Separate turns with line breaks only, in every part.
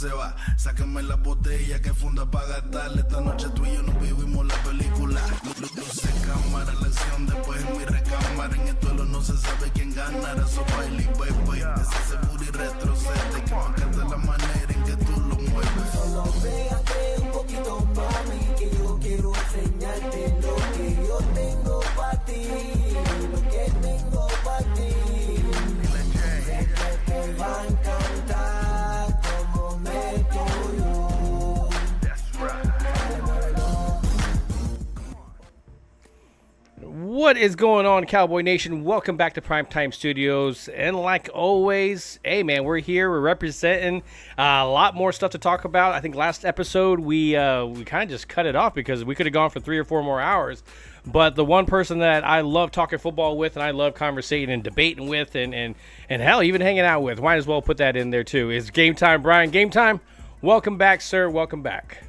se va. Sáquenme la botella que funda para gastarle. Esta noche tú y yo nos vivimos la película. Luce cámara, la acción después en mi recámara. En el duelo no se sabe quién ganará. So baile y baby, ese seguro y retrocede. Que me encanta la manera en que tú lo mueves.
Solo pégate un poquito, mami, que yo quiero enseñarte lo que yo tengo para ti. Lo que tengo para ti. Sé que te va a encantar como meto yo.
What is going on, Cowboy Nation? Welcome back to Primetime Studios. And like always, hey man, we're here. We're representing a lot more stuff to talk about. I think last episode we kind of just cut it off because we could have gone for 3 or 4 more hours. But the one person that I love talking football with and I love conversating and debating with and hell, even hanging out with, might as well put that in there too, is Gametime Bryan. Gametime, welcome back, sir. Welcome back.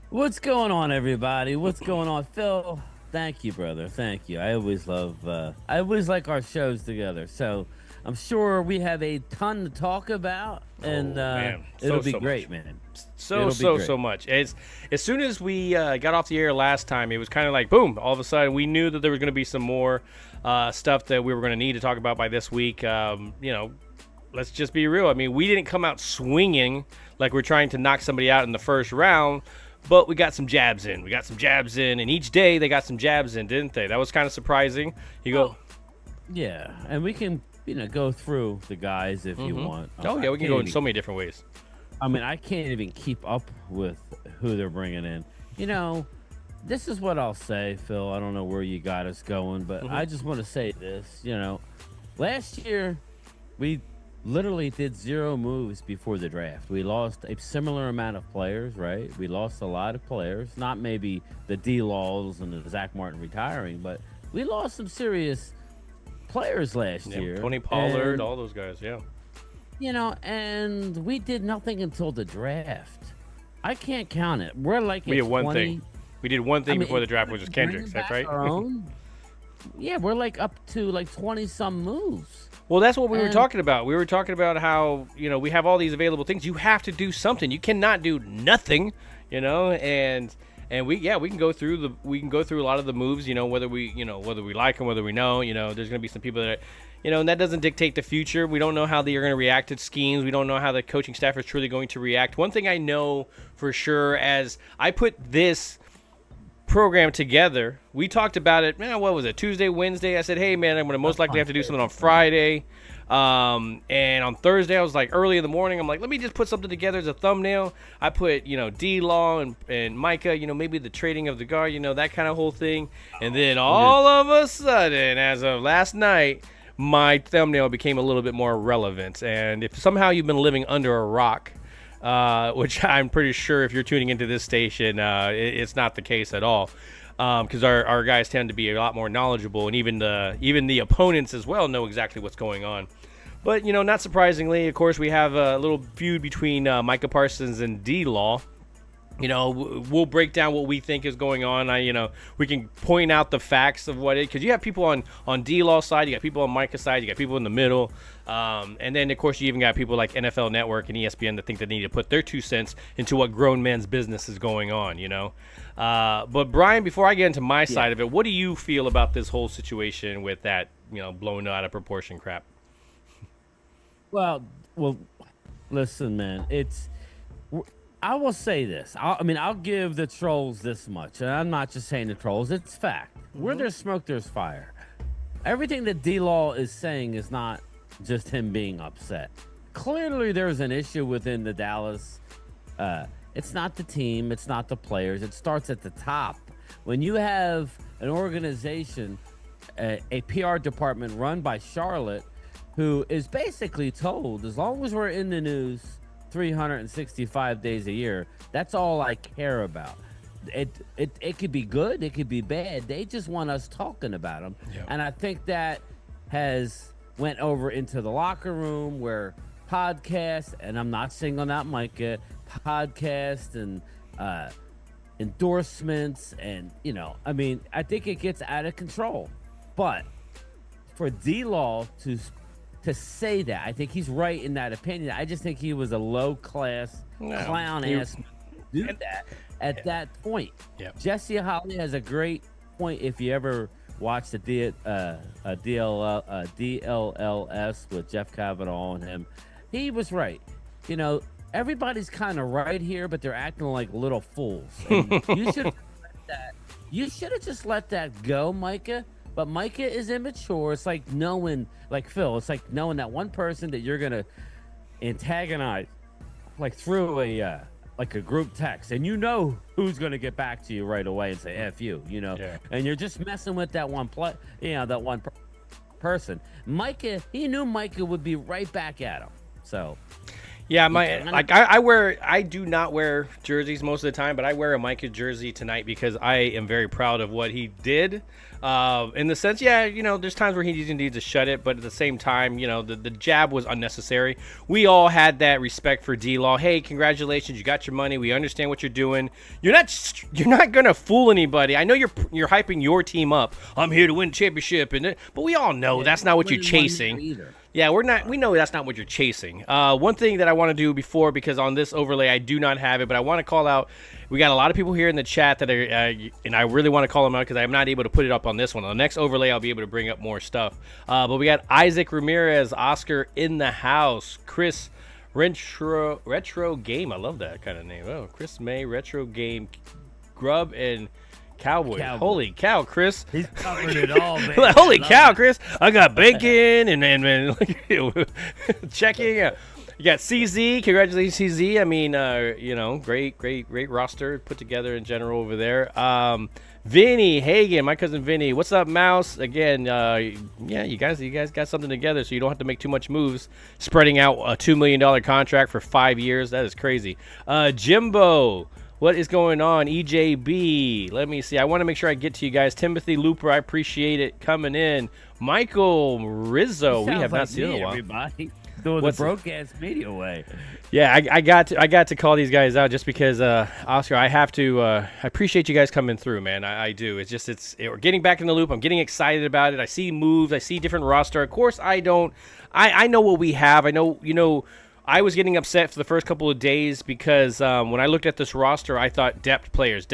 What's going on, everybody? What's going on, Phil? Thank you, brother. Thank you. I always like our shows together. So I'm sure we have a ton to talk about, and it'll be great, man.
So much. As soon as we got off the air last time, it was kind of like, boom, all of a sudden we knew that there was going to be some more stuff that we were going to need to talk about by this week. Let's just be real. I mean, we didn't come out swinging like we're trying to knock somebody out in the first round. But we got some jabs in. And each day they got some jabs in, didn't they? That was kind of surprising.
Yeah, and we can, go through the guys if you want.
Oh, yeah, we can go in so many different ways.
I mean, I can't even keep up with who they're bringing in. This is what I'll say, Phil. I don't know where you got us going, but I just want to say this. Last year we literally did 0 moves before the draft. We lost a similar amount of players, right? We lost a lot of players, not maybe the D-Laws and the Zach Martin retiring, but we lost some serious players last year.
Tony Pollard, all those guys, yeah.
And we did nothing until the draft. I can't count it. We're like
we did one thing. We did one thing before the draft, which was Kendrick. Is that right?
Yeah, we're like up to like 20-some moves.
Well, that's what we were talking about. We were talking about how, we have all these available things. You have to do something. You cannot do nothing, and we can go through a lot of the moves, whether we like them, whether we know, there's going to be some people that, and that doesn't dictate the future. We don't know how they are going to react to schemes. We don't know how the coaching staff is truly going to react. One thing I know for sure, as I put this program together, we talked about it, man, what was it, Tuesday, Wednesday? I said, hey man, I'm going to most likely have to do something on Friday, and on Thursday I was like early in the morning, I'm like, let me just put something together as a thumbnail. I put D-Law and Micah, maybe the trading of the guard, that kind of whole thing. And then all of a sudden, as of last night, my thumbnail became a little bit more relevant. And if somehow you've been living under a rock, which I'm pretty sure if you're tuning into this station, it's not the case at all, because our guys tend to be a lot more knowledgeable, and even the opponents as well know exactly what's going on. But not surprisingly, of course, we have a little feud between Micah Parsons and D-Law. We'll break down what we think is going on. We can point out the facts of what it, because you have people on D-Law's side, you got people on Micah's side, you got people in the middle, and then of course you even got people like NFL Network and ESPN that think they need to put their 2 cents into what grown men's business is going on. But Bryan, before I get into my side of it, what do you feel about this whole situation with that blown out of proportion crap?
Well, listen, man, I will say this. I'll give the trolls this much. And I'm not just saying the trolls. It's fact. Where there's smoke, there's fire. Everything that D-Law is saying is not just him being upset. Clearly, there's an issue within the Dallas. It's not the team. It's not the players. It starts at the top. When you have an organization, a PR department run by Charlotte, who is basically told, as long as we're in the news 365 days a year, that's all I care about. It could be good, it could be bad. They just want us talking about them. Yep. And I think that has went over into the locker room where podcasts, and I'm not singling out Micah, podcast and endorsements, and I think it gets out of control. But for D-Law to to say that. I think he's right in that opinion. I just think he was a low-class clown-ass do that at that point.
Yep.
Jesse Holly has a great point if you ever watched the DLLS with Jeff Kavanaugh and him. He was right. You know, everybody's kind of right here, but they're acting like little fools. And you should have just let that go, Micah. But Micah is immature. It's like knowing, like Phil, it's like knowing that one person that you're gonna antagonize, like through a group text, and you know who's gonna get back to you right away and say "F you," you know, and you're just messing with that one person. Micah, he knew Micah would be right back at him. So.
Yeah, I do not wear jerseys most of the time, but I wear a Micah jersey tonight because I am very proud of what he did. In the sense, there's times where he needs to shut it, but at the same time, the jab was unnecessary. We all had that respect for D-Law. Hey, congratulations, you got your money. We understand what you're doing. You're not gonna fool anybody. I know you're hyping your team up. I'm here to win championship, but we all know that's not what you're chasing. Yeah, we know that's not what you're chasing. One thing that I want to do because on this overlay I do not have it, but I want to call out, we got a lot of people here in the chat that are, and I really want to call them out because I'm not able to put it up on this one. On the next overlay, I'll be able to bring up more stuff. But we got Isaac Ramirez, Oscar in the house, Chris Retro Game. I love that kind of name. Oh, Chris May, Retro Game, Grub, and Cowboys. Holy cow, Chris.
He's covered it all, man.
Holy cow, Chris. I got bacon and checking. You got CZ. Congratulations, CZ. I mean, great roster put together in general over there. Vinny Hagen, my cousin Vinny. What's up, Mouse? Again, you guys got something together, so you don't have to make too much moves. Spreading out a $2 million contract for 5 years. That is crazy. Jimbo. What is going on? EJB. Let me see. I want to make sure I get to you guys. Timothy Looper, I appreciate it coming in. Michael Rizzo. We have not seen in a while.
Everybody. Doing the broke-ass media way.
Yeah, I got to call these guys out just because, Oscar, I have to. I appreciate you guys coming through, man. I do. It's just we're getting back in the loop. I'm getting excited about it. I see moves. I see different roster. Of course, I don't. I know what we have. I know. I was getting upset for the first couple of days because when I looked at this roster, I thought depth players.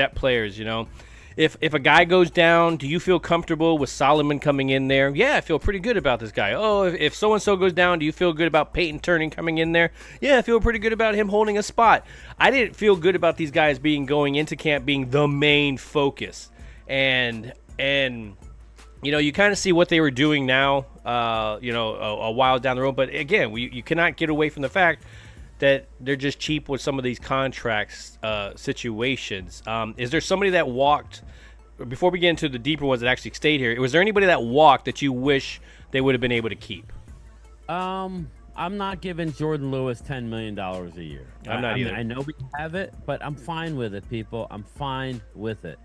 If a guy goes down, do you feel comfortable with Solomon coming in there? Yeah, I feel pretty good about this guy. Oh, if so-and-so goes down, do you feel good about Peyton Turning coming in there? Yeah, I feel pretty good about him holding a spot. I didn't feel good about these guys going into camp being the main focus. And you kind of see what they were doing now, a while down the road. But again, you cannot get away from the fact that they're just cheap with some of these contracts situations. Is there somebody that walked, before we get into the deeper ones that actually stayed here, was there anybody that walked that you wish they would have been able to keep?
I'm not giving Jordan Lewis $10 million a year.
I'm not either.
I know we have it, but I'm fine with it, people. I'm fine with it.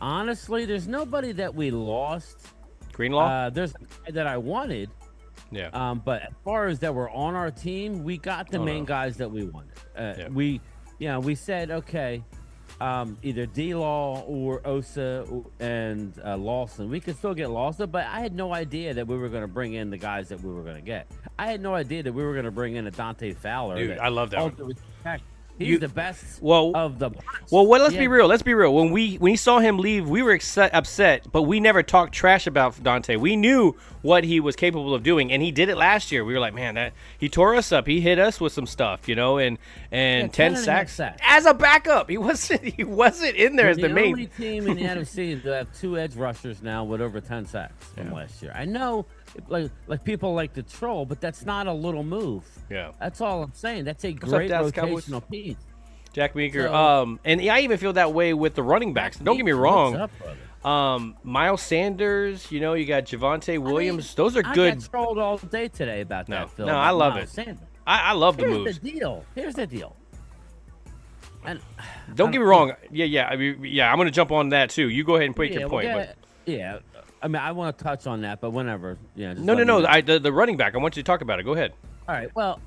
Honestly, there's nobody that we lost.
Greenlaw?
There's a guy that I wanted.
Yeah.
But as far as that were on our team, we got the main guys that we wanted. We said, okay, either D-Law or Osa and Lawson. We could still get Lawson, but I had no idea that we were going to bring in the guys that we were going to get. I had no idea that we were going to bring in a Dante Fowler.
Dude, I love that one.
He's the best of the bunch.
Well, let's be real. Let's be real. When we saw him leave, we were upset, but we never talked trash about Dante. We knew what he was capable of doing, and he did it last year. We were like, man, that he tore us up. He hit us with some stuff, and 10 sacks as a backup. He wasn't in there as the main.
Only team in the NFC to have 2 edge rushers now with over 10 sacks from last year. I know. Like people like to troll, but that's not a little move.
Yeah,
that's all I'm saying. That's a great rotational piece.
Jack Meeker. And I even feel that way with the running backs. Don't get me wrong. Miles Sanders, you got Javonte Williams. Those are good.
I got trolled all day today about that, Phil.
No, I love it. I love the moves.
Here's the deal. And
don't get me wrong. Yeah. I'm going to jump on that too. You go ahead and make your point.
Yeah. I mean, I want to touch on that, but whenever.
No. The running back. I want you to talk about it. Go ahead.
All right. Well,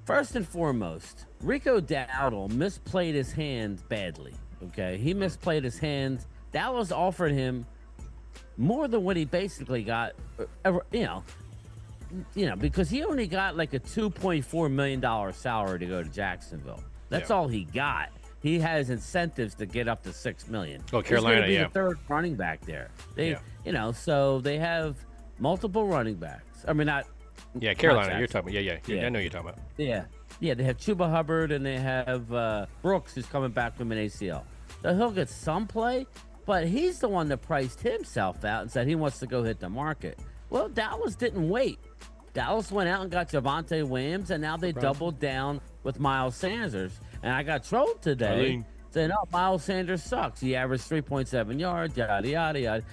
first and foremost, Rico Dowdle misplayed his hand badly. Okay, he misplayed his hand. Dallas offered him more than what he basically got. because he only got like a $2.4 million salary to go to Jacksonville. That's all he got. He has incentives to get up to $6 million.
Oh, Carolina,
He's gonna be the third running back there. So they have multiple running backs. I mean, not.
Yeah, Carolina. You're talking about. Yeah. I know you're talking about.
Yeah. They have Chuba Hubbard and they have Brooks, who's coming back from an ACL. So he'll get some play, but he's the one that priced himself out and said he wants to go hit the market. Well, Dallas didn't wait. Dallas went out and got Javonte Williams, and now they doubled down with Miles Sanders. And I got trolled today saying, "Oh, Miles Sanders sucks. He averaged 3.7 yards, yada, yada, yada."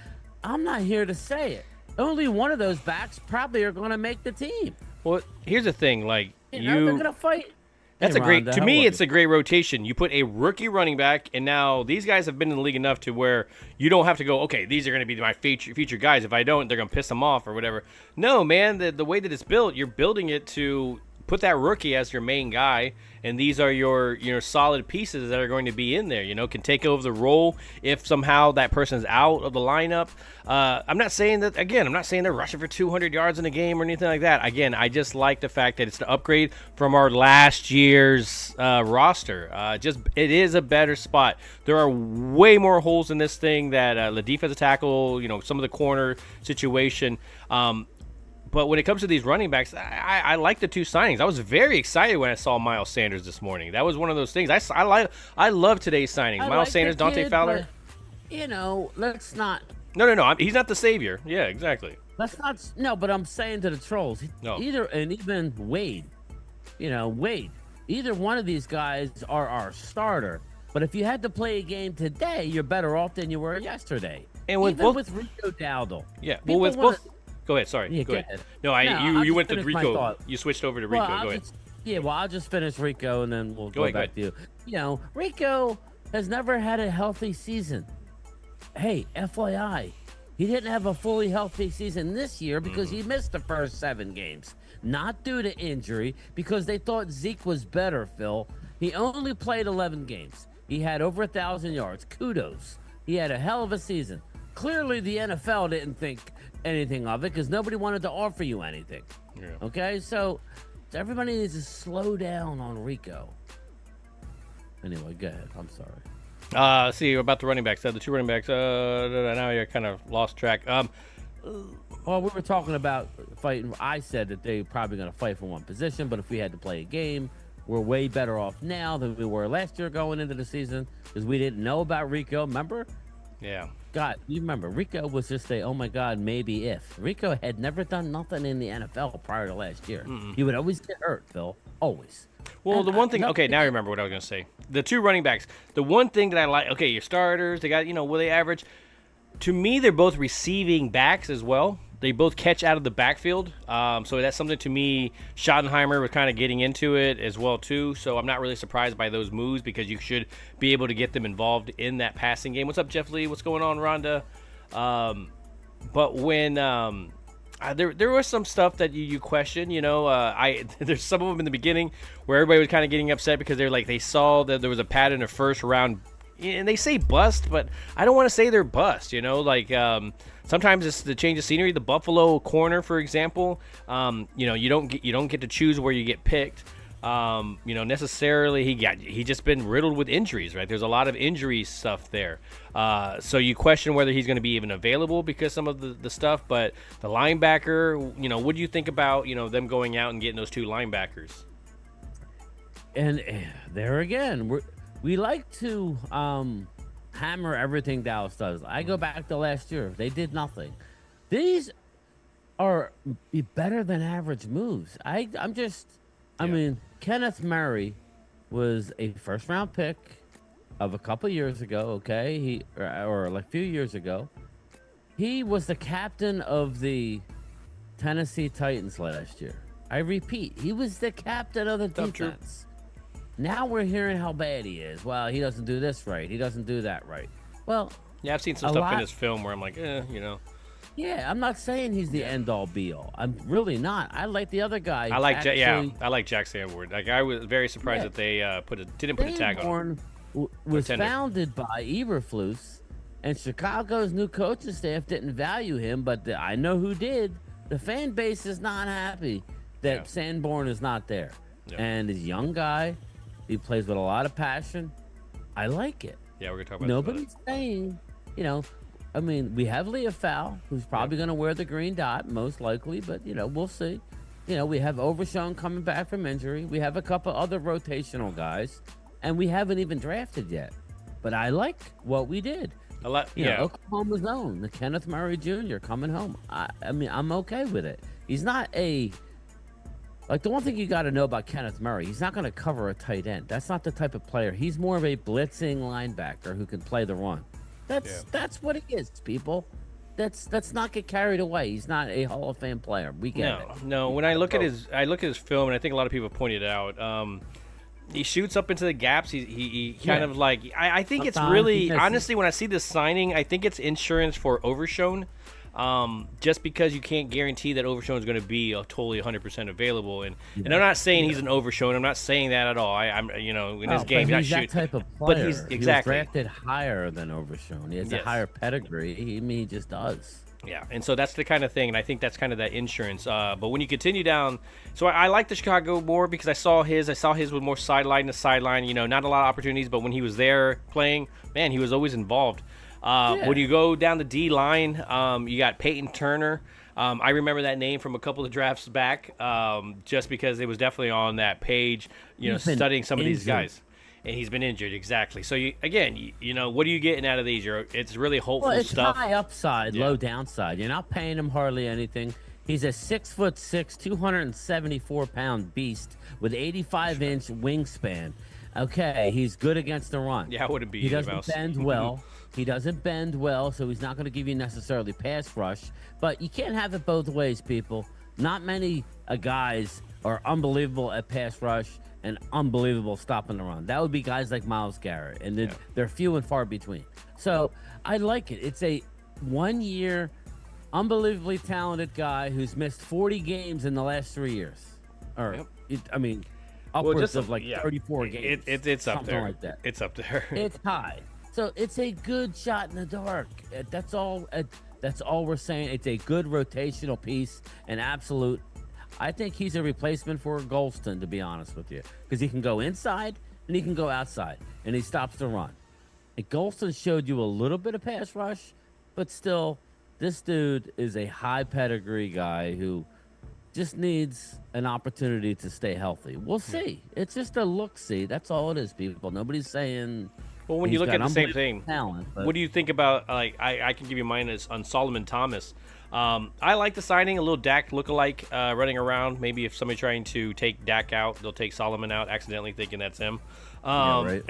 I'm not here to say it. Only one of those backs probably are going to make the team.
Well, here's the thing. Like,
they're going to fight.
That's a great, to me, it's a great rotation. You put a rookie running back, and now these guys have been in the league enough to where you don't have to go, okay, these are going to be my future guys. If I don't, they're going to piss them off or whatever. No, man, the way that it's built, you're building it to put that rookie as your main guy, and these are your solid pieces that are going to be in there, can take over the role if somehow that person's out of the lineup. I'm not saying they're rushing for 200 yards in a game or anything like that. Again, I just like the fact that it's an upgrade from our last year's roster. It is a better spot. There are way more holes in this thing that the defensive tackle, some of the corner situation. But when it comes to these running backs, I like the two signings. I was very excited when I saw Miles Sanders this morning. That was one of those things. I love today's signings. Miles Sanders, Dante Fowler.
Let's not.
No. He's not the savior. Yeah, exactly.
Let's not. No, but I'm saying to the trolls, even Wade, Wade. Either one of these guys are our starter. But if you had to play a game today, you're better off than you were yesterday. And with Rico Dowdle.
Yeah. Well, with both. Go ahead. Sorry.
Yeah,
go ahead.
ahead.
No, you went to Rico. You switched over to Rico. Go ahead.
I'll just finish Rico and then we'll go back to you. Rico has never had a healthy season. Hey, FYI, he didn't have a fully healthy season this year because he missed the first 7 games. Not due to injury, because they thought Zeke was better, Phil. He only played 11 games. He had over 1,000 yards. Kudos. He had a hell of a season. Clearly, the NFL didn't think anything of it because nobody wanted to offer you anything. Yeah. Okay, so everybody needs to slow down on Rico. Anyway, go ahead. I'm sorry.
See about the running backs. The two running backs. Now you're kind of lost track.
Well, we were talking about fighting. I said that they're probably going to fight for one position, but if we had to play a game, we're way better off now than we were last year going into the season because we didn't know about Rico. Remember?
Yeah.
God, you remember, Rico was just oh my God, maybe if. Rico had never done nothing in the NFL prior to last year. He would always get hurt, Phil. Always.
Well, the one thing, now I remember what I was going to say. The two running backs, the one thing that I like, okay, your starters, they got, will they average? To me, they're both receiving backs as well. They both catch out of the backfield. So that's something to me. Schottenheimer was kind of getting into it as well, too. So I'm not really surprised by those moves because you should be able to get them involved in that passing game. What's up, Jeff Lee? What's going on, Rhonda? But when there was some stuff that you question, there's some of them in the beginning where everybody was kind of getting upset because they saw that there was a pattern of first round. And they say bust, but I don't want to say they're bust, sometimes it's the change of scenery. The Buffalo corner, for example, you don't get to choose where you get picked. Necessarily he just been riddled with injuries, right? There's a lot of injury stuff there. So you question whether he's going to be even available because some of the stuff. But the linebacker, what do you think about them going out and getting those two linebackers?
And there again, we like to hammer everything Dallas does. I go back to last year. They did nothing. These are better than average moves. I mean, Kenneth Murray was a first-round pick of a couple years ago, okay? Or a few years ago. He was the captain of the Tennessee Titans last year. I repeat, he was the captain of the defense. Now we're hearing how bad he is. Well, he doesn't do this right. He doesn't do that right. Well,
yeah, I've seen some stuff in his film where I'm like,
Yeah, I'm not saying he's the end-all, be-all. I'm really not. I like the other guy.
I like Jack Sanborn. I was very surprised that they didn't put a tag on him.
Was founded by Eberflus, and Chicago's new coaching staff didn't value him, but I know who did. The fan base is not happy that Sanborn is not there.
Yeah.
And he's a young guy. He plays with a lot of passion. I like it.
Yeah, we're gonna talk about
Nobody's saying, I mean, we have Leofau, who's probably going to wear the green dot, most likely, but, we'll see. We have Overshown coming back from injury. We have a couple other rotational guys, and we haven't even drafted yet. But I like what we did.
a lot.
Oklahoma's own, the Kenneth Murray Jr. coming home. I mean, I'm okay with it. He's not the one thing you got to know about Kenneth Murray, he's not going to cover a tight end. That's not the type of player. He's more of a blitzing linebacker who can play the run. That's what he is, people. Let's not get carried away. He's not a Hall of Fame player. We get it.
No. When I look at his film, and I think a lot of people pointed it out. He shoots up into the gaps. He kind of like. I think it's really honestly when I see this signing, I think it's insurance for Overshown. Just because you can't guarantee that Overshown is going to be totally 100% available, and I'm not saying he's an Overshown. I'm not saying that at all. I'm in his game,
he's that type of player.
But he's
He was drafted higher than Overshown. He has a higher pedigree. He just does.
Yeah, and so that's the kind of thing, and I think that's kind of that insurance. But when you continue down, so I like the Chicago more because I saw his with more sideline to sideline. Not a lot of opportunities, but when he was there playing, man, he was always involved. When you go down the D line, you got Peyton Turner. I remember that name from a couple of drafts back, just because it was definitely on that page. Studying some of these guys, and he's been injured exactly. So what are you getting out of these? It's really hopeful
it's
stuff.
High upside, low downside. You're not paying him hardly anything. He's a 6'6", 274-pound beast with 85-inch wingspan. Okay, he's good against the run.
Yeah, I wouldn't be.
He doesn't bend well. He doesn't bend well, so he's not going to give you necessarily pass rush. But you can't have it both ways, people. Not many guys are unbelievable at pass rush and unbelievable stopping the run. That would be guys like Myles Garrett, and they're few and far between. So I like it. It's a 1-year, unbelievably talented guy who's missed 40 games in the last 3 years. Upwards of 34 games.
It's up there.
Something like that.
It's up there.
It's high. So it's a good shot in the dark. That's all. That's all we're saying. It's a good rotational piece, an absolute. I think he's a replacement for Golston, to be honest with you, because he can go inside and he can go outside, and he stops the run. And Golston showed you a little bit of pass rush, but still, this dude is a high pedigree guy who just needs an opportunity to stay healthy. We'll see. It's just a look-see. That's all it is, people. Nobody's saying.
Well, when you look at the same thing,
talent,
what do you think about, I can give you mine on Solomon Thomas. I like the signing, a little Dak lookalike running around. Maybe if somebody trying to take Dak out, they'll take Solomon out, accidentally thinking that's him.
Right.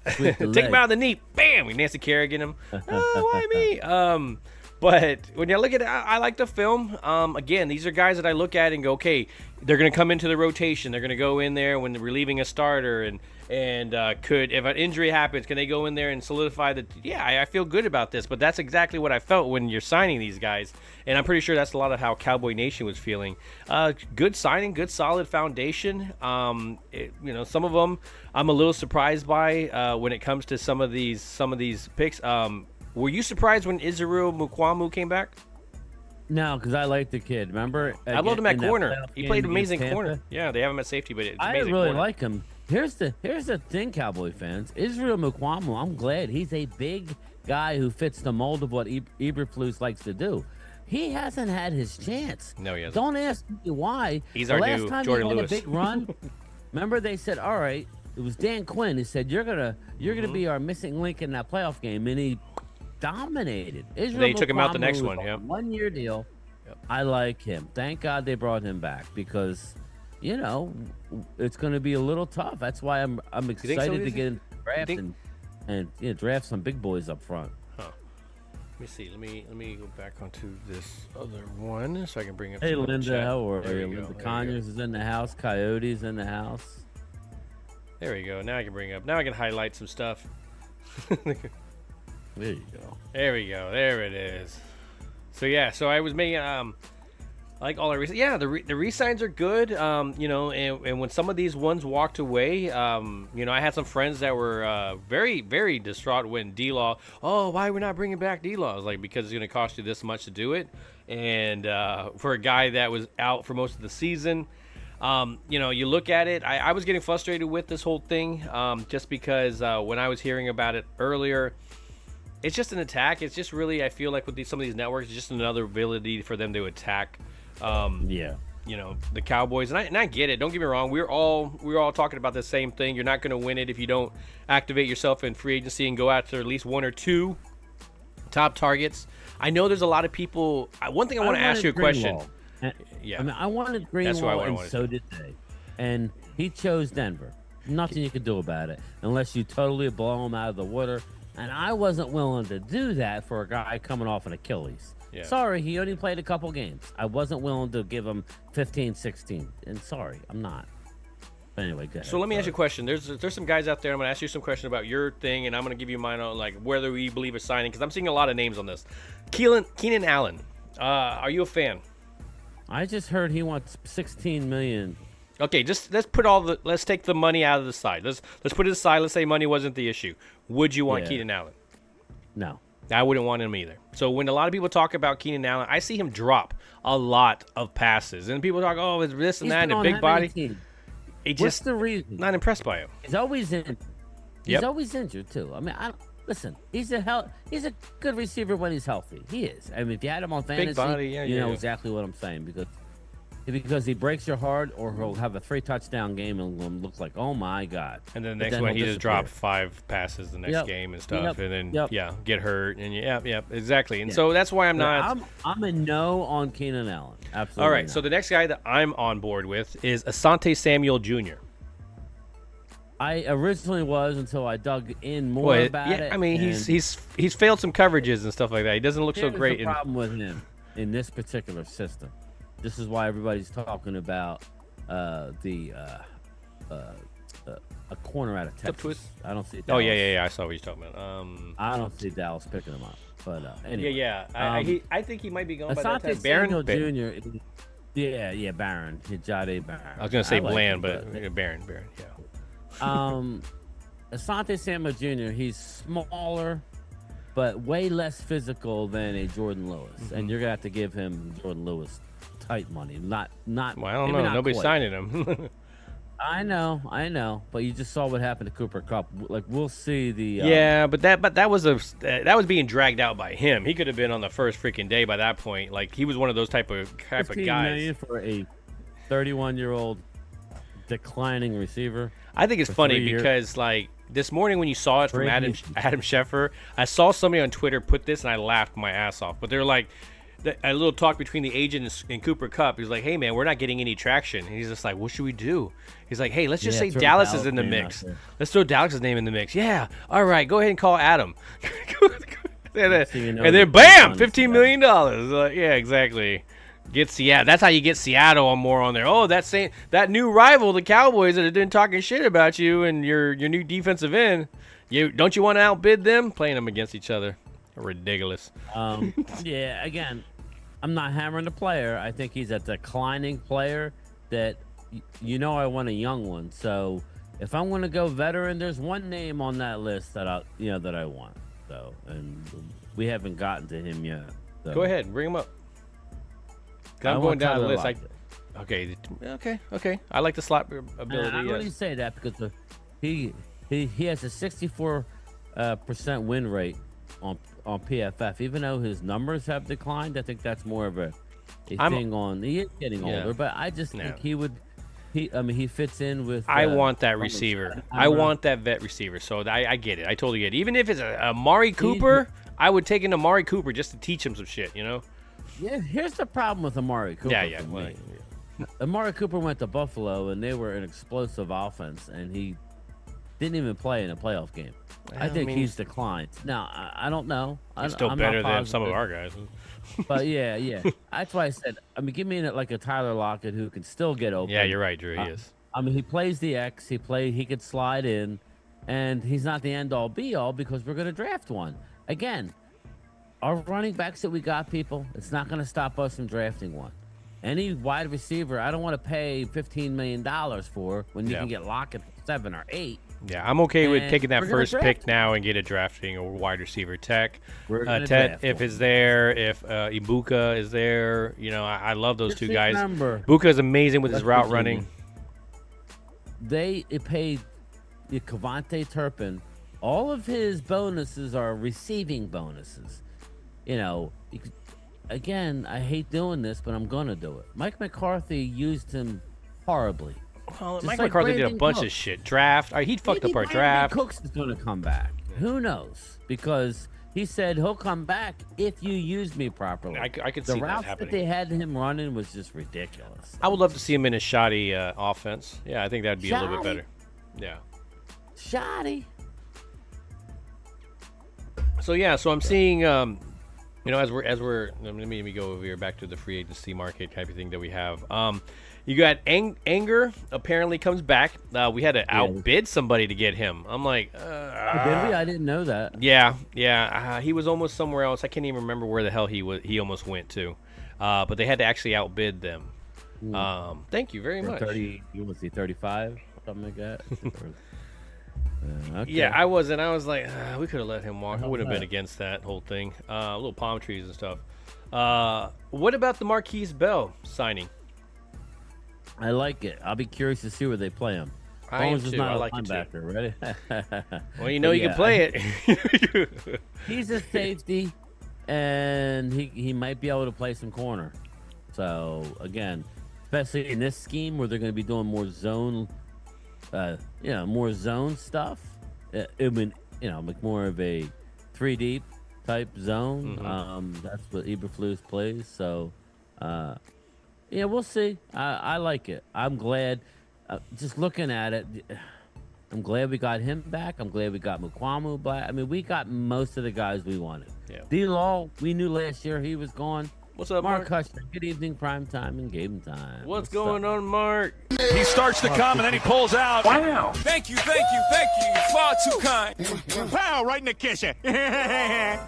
Take him out of the knee. Bam! We Nancy Kerrigan him. Why me? But when you look at it, I like the film. Again, these are guys that I look at and go, okay, they're going to come into the rotation. They're going to go in there when they're relieving a starter, and could, if an injury happens, can they go in there and solidify that? Yeah, I feel good about this. But that's exactly what I felt when you're signing these guys, and I'm pretty sure that's a lot of how Cowboy Nation was feeling. Good signing, good solid foundation. Some of them I'm a little surprised by when it comes to some of these picks. Were you surprised when Israel Mukwamu came back?
No, because I like the kid. Remember?
I loved him at corner. He played amazing corner. Yeah, they have him at safety, but it's amazing.
I really
corner.
like him. Here's the thing, Cowboy fans. Israel Mukwamu, I'm glad. He's a big guy who fits the mold of what Eberflus likes to do. He hasn't had his chance.
No, he hasn't.
Don't ask me why.
He's our new Jordan Lewis.
The last time he had a big run, remember they said, all right, it was Dan Quinn who said, you're gonna be our missing link in that playoff game, and he dominated. Israel
they took him out the next one. Yeah,
1-year deal.
Yep.
I like him. Thank God they brought him back because, it's going to be a little tough. That's why I'm excited to get into the draft and draft some big boys up front.
Huh. Let me see. Let me go back onto this other one so I can bring up.
Hey, Linda,
chat.
how are you? Linda Conyers is in the house. Coyote's in the house.
There we go. Now I can highlight some stuff.
There you go.
There we go. There it is. So yeah, so I was making I like all our yeah, the re-signs are good. And when some of these ones walked away, I had some friends that were very, very distraught when D-Law, oh, why are we not bringing back D-Law? I was like, because it's going to cost you this much to do it. And for a guy that was out for most of the season, you look at it, I was getting frustrated with this whole thing just because when I was hearing about it earlier, it's just an attack. It's just really, I feel like with some of these networks, it's just another ability for them to attack the Cowboys. And I get it. Don't get me wrong. We're all talking about the same thing. You're not going to win it if you don't activate yourself in free agency and go after at least one or two top targets. I know there's a lot of people. One thing I want to ask you a question.
Yeah. I mean, I wanted Greenlaw, and so did they. And he chose Denver. Nothing you could do about it unless you totally blow him out of the water. And I wasn't willing to do that for a guy coming off an Achilles. Yeah. Sorry, he only played a couple games. I wasn't willing to give him 15, 16. And sorry, I'm not. But anyway, go ahead.
So let me ask you a question. There's some guys out there. I'm going to ask you some question about your thing, and I'm going to give you mine on like whether we believe is signing, because I'm seeing a lot of names on this. Keenan Allen. Are you a fan?
I just heard he wants $16 million.
Okay, just let's take the money out of the side. Let's put it aside. Let's say money wasn't the issue. Would you want Keenan Allen?
No.
I wouldn't want him either. So when a lot of people talk about Keenan Allen, I see him drop a lot of passes. And people talk, oh, it's this and that, and a big body.
What's the reason?
Not impressed by him.
He's always injured. He's always injured, too. I mean, listen, he's a good receiver when he's healthy. He is. I mean, if you had him on fantasy,
big body,
you know exactly what I'm saying. Because he breaks your heart, or he'll have a 3-touchdown game and look like, oh my God.
And then the next one, he just dropped 5 passes the next game and stuff, and then get hurt, and exactly. And so that's why I'm not.
I'm a no on Keenan Allen. Absolutely.
All right.
not.
So the next guy that I'm on board with is Asante Samuel Jr.
I originally was until I dug in more about it.
I mean, he's failed some coverages and stuff like that. He doesn't look so great.
Here's the problem with him in this particular system. This is why everybody's talking about a corner out of Texas. I don't see.
Dallas. Oh yeah. I saw what you're talking about.
I don't see Dallas picking him up. But anyway,
I think he might be going by
that
that time.
Barron Jr. Yeah, Barron. Jade Barron.
I was gonna say Bland, but Barron. Yeah.
Asante Samuel Jr. He's smaller, but way less physical than a Jordan Lewis, and you're gonna have to give him Jordan Lewis tight money. Not. Well,
I don't know. Nobody's signing him.
I know, but you just saw what happened to Cooper Kupp. Like, we'll see the.
But that was being dragged out by him. He could have been on the first freaking day by that point. Like, he was one of those type of guys.
$15 million for a 31-year-old declining receiver.
I think it's funny because like this morning when you saw it from Adam Schefter, I saw somebody on Twitter put this and I laughed my ass off. But they're like. A little talk between the agent and Cooper Kupp. He's like, hey, man, we're not getting any traction. And he's just like, what should we do? He's like, hey, let's just say Dallas is in the mix. Let's throw Dallas' name in the mix. Yeah. All right. Go ahead and call Adam. and then bam, $15 million. Yeah, exactly. Get Seattle. That's how you get Seattle on there. Oh, that new rival, the Cowboys, that have been talking shit about you and your new defensive end. Don't you want to outbid them? Playing them against each other. Ridiculous.
Yeah, again, I'm not hammering the player. I think he's a declining player that I want a young one. So if I'm going to go veteran, there's one name on that list that I want. So, and we haven't gotten to him yet. So.
Go ahead and bring him up. I'm going down the list. Okay. I like the slot ability.
I only say that because he has a 64% win rate on PFF, even though his numbers have declined. I think that's more of a thing on. He is getting older, but I just think he fits in with.
I want that receiver. I want that vet receiver. So I get it. I totally get it. Even if it's a Amari Cooper, I would take an Amari Cooper just to teach him some shit.
Yeah. Here's the problem with Amari Cooper.
Yeah.
Amari Cooper went to Buffalo, and they were an explosive offense, and he didn't even play in a playoff game. I think he's declined. Now, I don't know.
He's still better than some of our guys.
But, yeah. That's why I said, give me like a Tyler Lockett who can still get open.
Yeah, you're right, Drew. He is.
He plays the X. He could slide in, and he's not the end-all, be-all because we're going to draft one. Again, our running backs that we got, people, it's not going to stop us from drafting one. any wide receiver, I don't want to pay $15 million for when you can get Lockett for 7 or 8.
Yeah, I'm okay with
And
taking that
we're gonna
first
draft
pick
him.
now and get a drafting or wide receiver tech.
We're gonna
Ted,
draft
if
him.
it's there, if Ibuka is there, I love those
Just
two guys.
remember,
Ibuka is amazing with his
West
route
Virginia.
running.
It paid Cavante Turpin. All of his bonuses are receiving bonuses. Again, I hate doing this, but I'm gonna do it. Mike McCarthy used him horribly.
Well,
Just
Mike
like
McCarthy did a
Brandon
bunch of
Cooks.
shit. Draft. He fucked
Maybe
up our
Brandon
draft.
Cooks is gonna come back. Who knows? Because he said he'll come back if you use me properly.
I could
The
see that
routes
happening.
that they had him running was just ridiculous.
I would love to see him in a shoddy offense. Yeah, I think that'd be a little bit
Shoddy?
better. Yeah.
Shoddy.
So I'm seeing, as we're let me go over here back to the free agency market type of thing that we have. You got Anger apparently comes back. We had to outbid somebody to get him. I'm like,
Did we? I didn't know that.
yeah. He was almost somewhere else. I can't even remember where the hell he almost went to. But they had to actually outbid them. Thank you very much.
30, you want to see 35, something like that. Okay.
Yeah, I was like, we could have let him walk. I would have been
that?
against that whole thing. Little palm trees and stuff. What about the Marquise Bell signing?
I like it. I'll be curious to see where they play him. As long as it's not
I
a
like it too.
linebacker, ready?
Well, you can play it.
He's a safety, and he might be able to play some corner. So again, especially in this scheme where they're going to be doing more zone, more zone stuff. It would, like more of a 3 deep type zone. That's what Eberflus plays. So, we'll see. I like it. I'm glad. Just looking at it, I'm glad we got him back. I'm glad we got Mukwamu back. I mean, we got most of the guys we wanted.
Yeah.
D-Law, we knew last year he was gone.
What's up,
Mark
Mark?
Hutchinson, good evening, Primetime and Gametime.
What's going on, Mark?
He starts to come and then he pulls out. Wow. Thank you. Far too kind. Pow, right in the kitchen.
I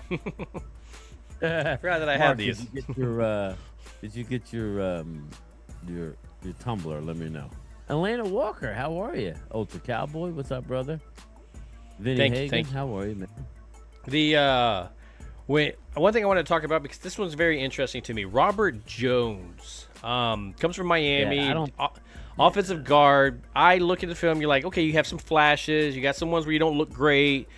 forgot that I had these.
Did you get your tumbler? Let me know. Atlanta Walker, how are you? Ultra Cowboy, what's up, brother? Vinny Hagan,
thank you.
how are you, man?
One thing I want to talk about, because this one's very interesting to me. Robert Jones comes from Miami, offensive guard. I look at the film, you're like, okay, you have some flashes, you got some ones where you don't look great,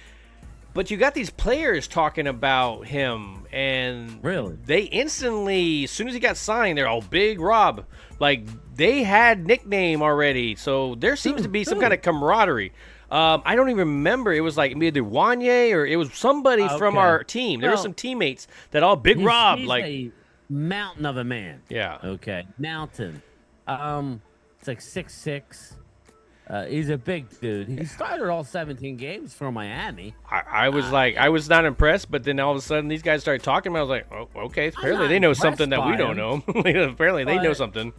but you got these players talking about him, and
Really?
they instantly, as soon as he got signed, they're all Big Rob. Like, they had nickname already, so there seems to be some kind of camaraderie. I don't even remember. It was like either Wanye or it was somebody from our team. There were some teammates that all Big Rob.
He's
like
a mountain of a man.
Yeah.
Okay, mountain. It's like 6'6". He's a big dude. He started all 17 games for Miami.
I was like, I was not impressed, but then all of a sudden these guys started talking. And I was like, oh, okay. Apparently
not
they know
impressed
something that we
by
don't know. Apparently they know something.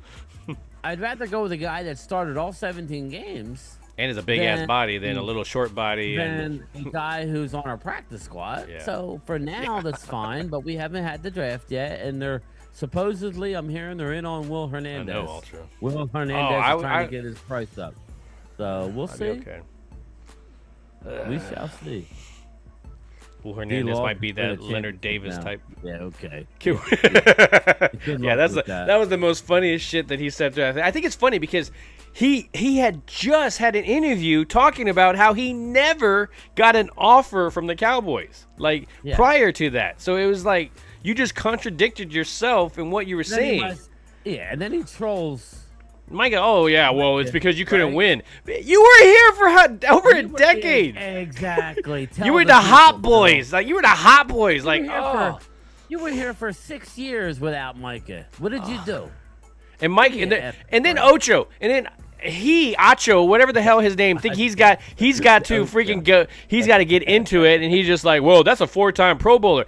I'd rather go with a guy that started all 17 games
And is a big ass body than a little short body.
than a guy who's on our practice squad.
Yeah.
So for now, that's fine. But we haven't had the draft yet, and they're supposedly, I'm hearing they're in on Will Hernandez.
I know, Ultra.
Will Hernandez is trying to get his price up. So we'll
I'd
see.
be okay.
We shall see.
Will Hernandez
D-Law
might be that
for the
Leonard Davis
championship
type.
now. Yeah, okay.
Yeah,
luck with
that was the most funniest shit that he said. I think it's funny because he had just had an interview talking about how he never got an offer from the Cowboys, prior to that. So it was like you just contradicted yourself in what you were saying.
And then he trolls.
Mike, oh yeah, well it's because you couldn't win. You were here for over a decade.
Exactly.
You were the hot boys. Like you were the hot boys. Like
you were here for 6 years without Micah. What did you do?
And Mike, and then Ocho, and then Acho, whatever the hell his name, think he's got to freaking go. He's got to get into it, and he's just like, whoa, that's a 4-time Pro Bowler.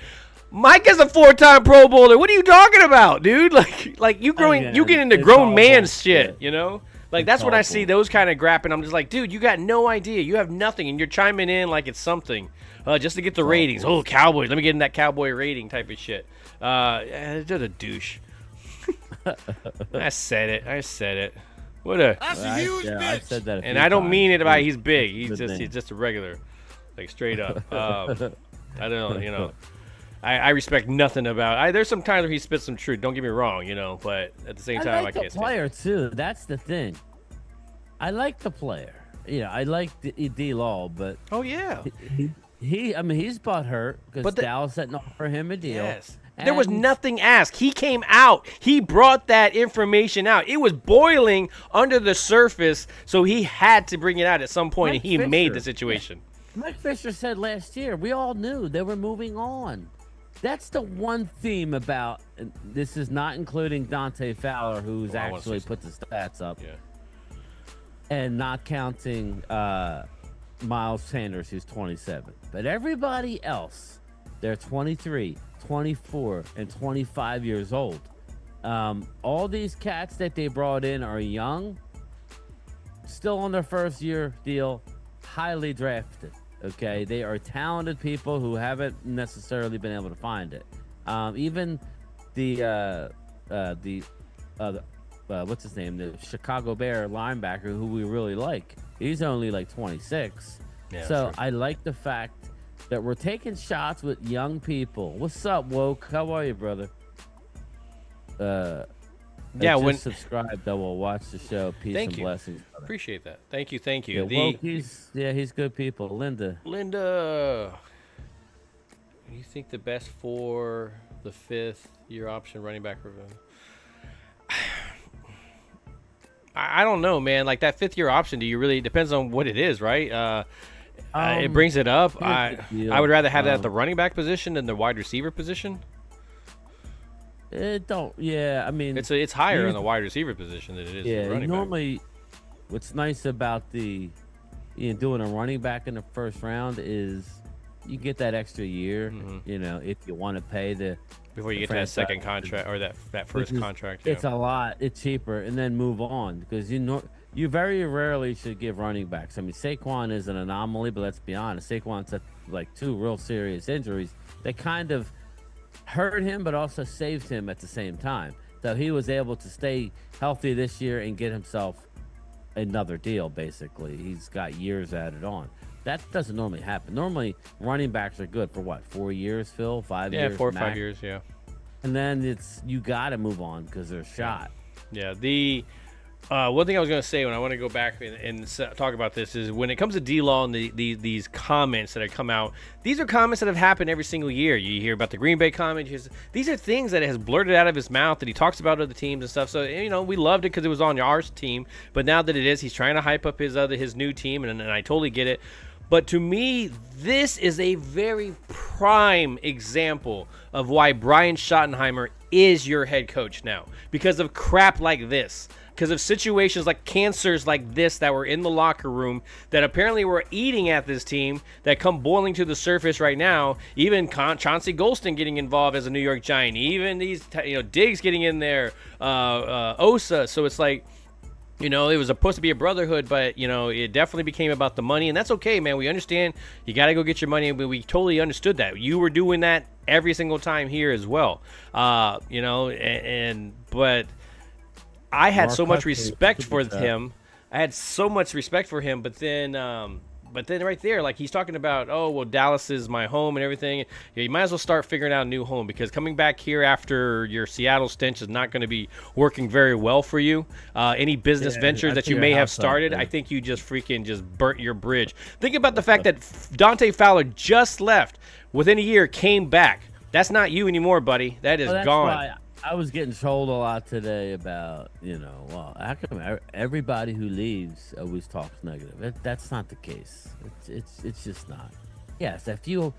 Mike is a 4-time Pro Bowler. What are you talking about, dude? Like you get into grown man shit, you know? Like that's when I see those kind of grapping. I'm just like, dude, you got no idea. You have nothing, and you're chiming in like it's something, just to get the ratings. Oh, Cowboys, let me get in that Cowboy rating type of shit. Just a douche. I said it. What a.
That's a huge
Yeah, I
bitch.
said that.
And I don't mean it about he's big.
Good
He's
name.
just a regular, like straight up. I don't know. I respect nothing about. There's some times where he spits some truth. Don't get me wrong, but at the same time,
like
I
the
can't stand it.
player too. That's the thing. I like the player. I like D-Law, but
Oh yeah.
he's butthurt because
But
Dallas didn't offer him a deal.
Yes. There was
And-
nothing asked. He came out. He brought that information out. It was boiling under the surface, so he had to bring it out at some point,
Mike
and he made the
Fisher.
situation.
Mike Fisher said last year, we all knew they were moving on. That's the one theme about, and this is not including Dante Fowler, who's
Oh, I wanna
actually
see
put the stats up,
Yeah.
and not counting Miles Sanders, who's 27. But everybody else, they're 23, 24, and 25 years old. All these cats that they brought in are young, still on their first year deal, highly drafted. Okay, they are talented people who haven't necessarily been able to find it. Even the what's his name, the Chicago Bear linebacker, who we really like, he's only like 26.
Yeah,
So
true.
I like the fact that we're taking shots with young people. What's up, Woke? How are you, brother?
Yeah,
I
when
just subscribed. I will watch the show. Peace
Thank
and
you.
blessings, brother.
appreciate that. Thank you.
Yeah, Woke, he's good people. Linda.
Linda, you think the best for the 5th-year option running back review? I don't know, man. Like that 5th-year option, do you really? It depends on what it is, right? It brings it up.
here's the deal.
I would rather have that at the running back position than the wide receiver position.
It don't. Yeah, I mean,
It's higher
you-
in the wide receiver position than it is in
yeah.
the running back.
Normally, what's nice about doing a running back in the first round is you get that extra year. If you want to pay
Before you
the
get to that second
franchise,
contract or that
which
first
is-
contract.
It's
yeah.
a lot. It's cheaper, and then move on because you very rarely should give running backs. I mean, Saquon is an anomaly, but let's be honest, Saquon's had like 2 real serious injuries. They kind of hurt him, but also saved him at the same time. So he was able to stay healthy this year and get himself another deal. Basically, he's got years added on. That doesn't normally happen. Normally, running backs are good for what, 4 years, Phil? 5
Yeah,
years?
4 or 5
max?
years. Yeah.
And then you got to move on because they're shot.
Yeah. The one thing I was going to say when I want to go back and talk about this is when it comes to D-Law and these comments that have come out, these are comments that have happened every single year. You hear about the Green Bay comment. These are things that has blurted out of his mouth that he talks about other teams and stuff. So, we loved it because it was on our team. But now that it is, he's trying to hype up his new team, and I totally get it. But to me, this is a very prime example of why Brian Schottenheimer is your head coach now. Because of crap like this. Because of situations like cancers like this that were in the locker room that apparently were eating at this team that come boiling to the surface right now. Even Chauncey Golston getting involved as a New York Giant. Even these, Diggs getting in there. Osa. So it's like, it was supposed to be a brotherhood, but, it definitely became about the money. And that's okay, man. We understand you got to go get your money. But we totally understood that. You were doing that every single time here as well. But I had so much respect for him. I had so much respect for him. But then right there, like he's talking about, oh, well, Dallas is my home and everything. Yeah, you might as well start figuring out a new home because coming back here after your Seattle stench is not going to be working very well for you. Any business ventures that you may have started, I think you just burnt your bridge. Think about the fact that Dante Fowler just left. Within a year, came back. That's not you anymore, buddy. That is gone.
Why I was getting trolled a lot today about, how come everybody who leaves always talks negative? That's not the case. It's just not. Yes, if you,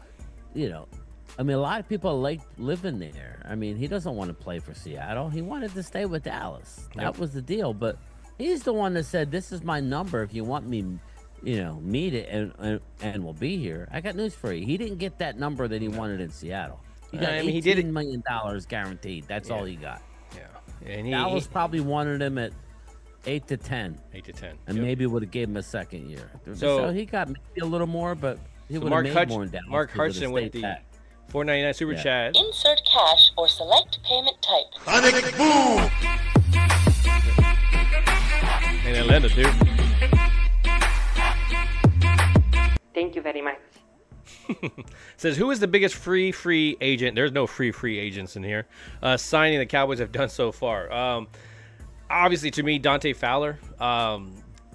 a lot of people like living there. I mean, he doesn't want to play for Seattle. He wanted to stay with Dallas. That was the deal. But he's the one that said, this is my number. If you want me, meet it and we'll be here. I got news for you. He didn't get that number that he wanted in Seattle. He got $18 million guaranteed. That's all he got.
Yeah. And
Dallas probably wanted him at 8 to 10.
8 to 10.
And maybe would have gave him a second year.
So
he got maybe a little more, but he would have
Mark
made more in Dallas.
Mark
He would've
Hudson went
stayed back.
$4.99 super
Yeah.
chat.
Insert cash or select payment type.
And Atlanta too.
Thank you very much.
Says, who is the biggest free agent? There's no free agents in here. Signing the Cowboys have done so far. Obviously, to me, Dante Fowler.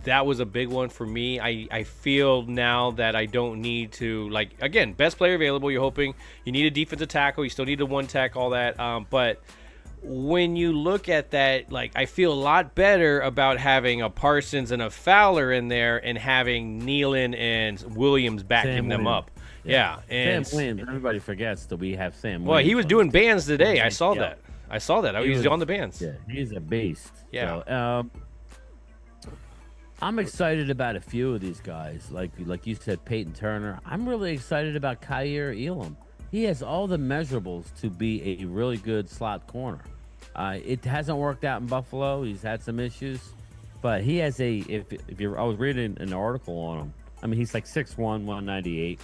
That was a big one for me. I feel now that I don't need to, like, again, best player available. You're hoping you need a defensive tackle. You still need a one tech, all that. But when you look at that, like, I feel a lot better about having a Parsons and a Fowler in there and having Nealon and Williams backing them up. Yeah. And
Sam Williams. Everybody forgets that we have Sam.
Well,
Williams
he was
on
doing
the team.
bands today. I saw
Yeah.
that. He was on the bands.
Yeah, he's a beast.
Yeah.
So, I'm excited about a few of these guys. Like you said, Peyton Turner. I'm really excited about Kyer Elam. He has all the measurables to be a really good slot corner. It hasn't worked out in Buffalo. He's had some issues, but he has a. I was reading an article on him. I mean, he's like 6'1", 198.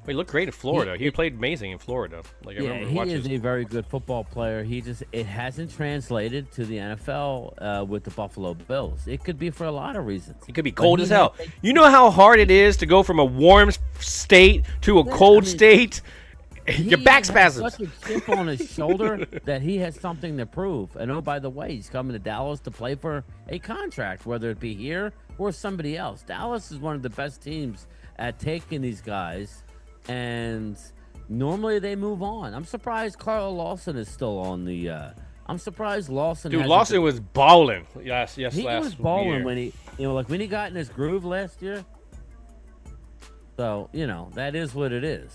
He looked great in Florida. He played amazing in Florida. Like I remember
he
watching.
is a very good football player. It hasn't translated to the NFL with the Buffalo Bills. It could be for a lot of reasons.
It could be cold as hell. You know how hard it is to go from a warm state to a cold state? Your back spasms.
Such a chip on his shoulder that he has something to prove. And oh, by the way, he's coming to Dallas to play for a contract, whether it be here or somebody else. Dallas is one of the best teams at taking these guys, and normally they move on. I'm surprised Carl Lawson is still on the. I'm surprised Lawson.
Dude, Lawson was balling. Yes,
he
last
was balling
year.
when when he got in his groove last year. So that is what it is.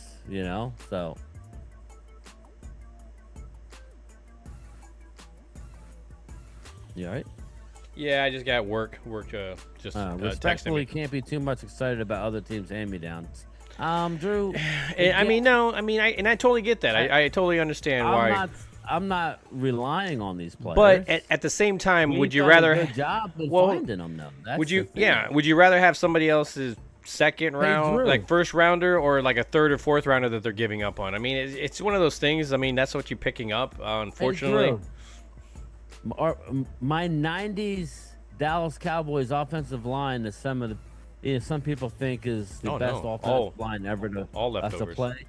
So. You all right?
Yeah, I just got work. Just
respectfully,
texting me.
can't be too much excited about other teams' hand-me-downs. Drew.
I totally get that. I totally understand why.
I'm not relying on these players.
But at the same time, would you
done
rather?
a good job in finding them, though? That's
Would you?
the thing.
Yeah. Would you rather have somebody else's second round,
Drew.
like first rounder, or like a third or fourth rounder that they're giving up on? I mean, it's one of those things. I mean, that's what you're picking up. Unfortunately.
Hey, Drew, my '90s Dallas Cowboys offensive line is some people think is the best offensive line ever to play.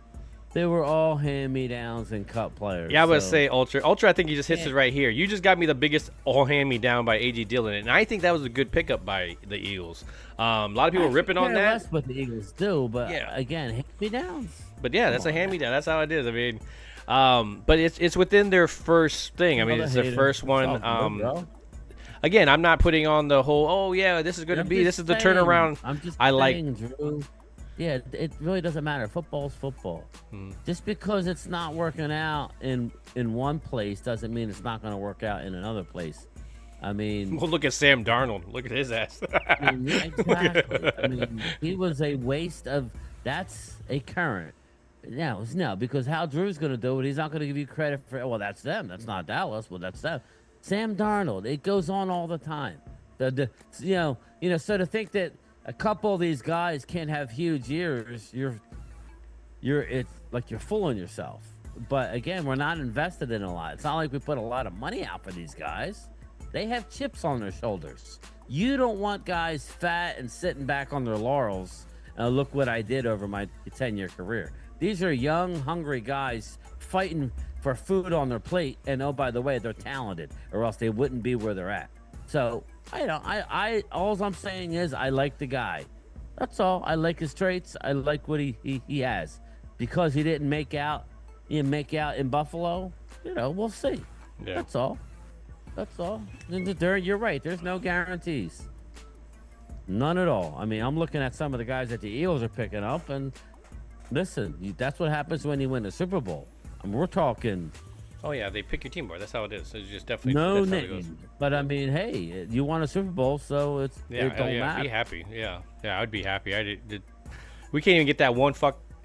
They were all hand-me-downs and cut players.
Yeah, I would say Ultra. Ultra, I think he just hits it right here. You just got me the biggest all hand-me-down by A.J. Dillon, and I think that was a good pickup by the Eagles. A lot of people are ripping on that.
That's what the Eagles do, but again, hand-me-downs.
But yeah, that's a hand-me-down. That's how it is. I mean, but it's within their first thing. I mean, it's their first one. Again, I'm not putting on the whole, this is going to be, this is the turnaround.
I'm just saying, Drew. Yeah, it really doesn't matter. Football's football. Just because it's not working out in one place doesn't mean it's not going to work out in another place. I mean,
well, look at Sam Darnold. Look at his ass.
Exactly. I mean, he was a waste of. That's a current. No, because how Drew's going to do it, he's not going to give you credit for. Well, that's them. That's not Dallas. Well, that's them. Sam Darnold. It goes on all the time. So to think that a couple of these guys can't have huge years, it's like you're fooling yourself. But again, we're not invested in a lot. It's not like we put a lot of money out for these guys. They have chips on their shoulders. You don't want guys fat and sitting back on their laurels. Look what I did over my 10-year career. These are young, hungry guys fighting for food on their plate. And oh, by the way, they're talented, or else they wouldn't be where they're at. So I all I'm saying is I like the guy. That's all. I like his traits. I like what he has. Because he didn't make out in Buffalo, we'll see. Yeah. That's all. You're right. There's no guarantees. None at all. I mean, I'm looking at some of the guys that the Eagles are picking up, and listen, that's what happens when you win the Super Bowl. I mean, we're talking.
Oh yeah, they pick your team, boy. That's how it is. It's just definitely
no
that's how it goes.
But I mean, hey, you won a Super Bowl, so it don't matter.
Be happy. Yeah, I'd be happy. We can't even get that one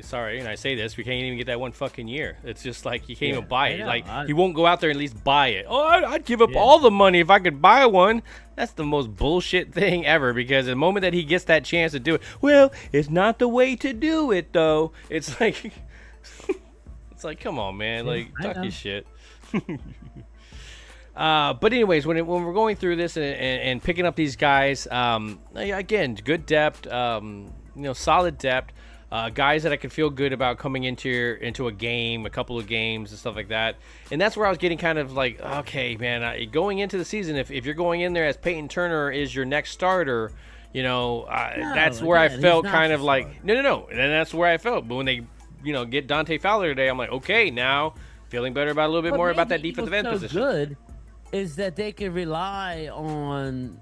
Sorry, and I say this, we can't even get that one fucking year. It's just like you can't even buy it. Like you won't go out there and at least buy it. Oh, I'd give up all the money if I could buy one. That's the most bullshit thing ever, because the moment that he gets that chance to do it, well, it's not the way to do it though. It's like It's like, come on, man. Like,
I
talk
know.
your shit. But anyways, when we're going through this and picking up these guys, again, good depth, solid depth, guys that I can feel good about coming into a game, a couple of games and stuff like that. And that's where I was getting kind of like, okay, man, going into the season, if you're going in there as Peyton Turner is your next starter, that's where I felt kind of like, no. And that's where I felt. But when they, get Dante Fowler today, I'm like, okay, now feeling better about a little bit more about that defensive end position.
Good is that they can rely on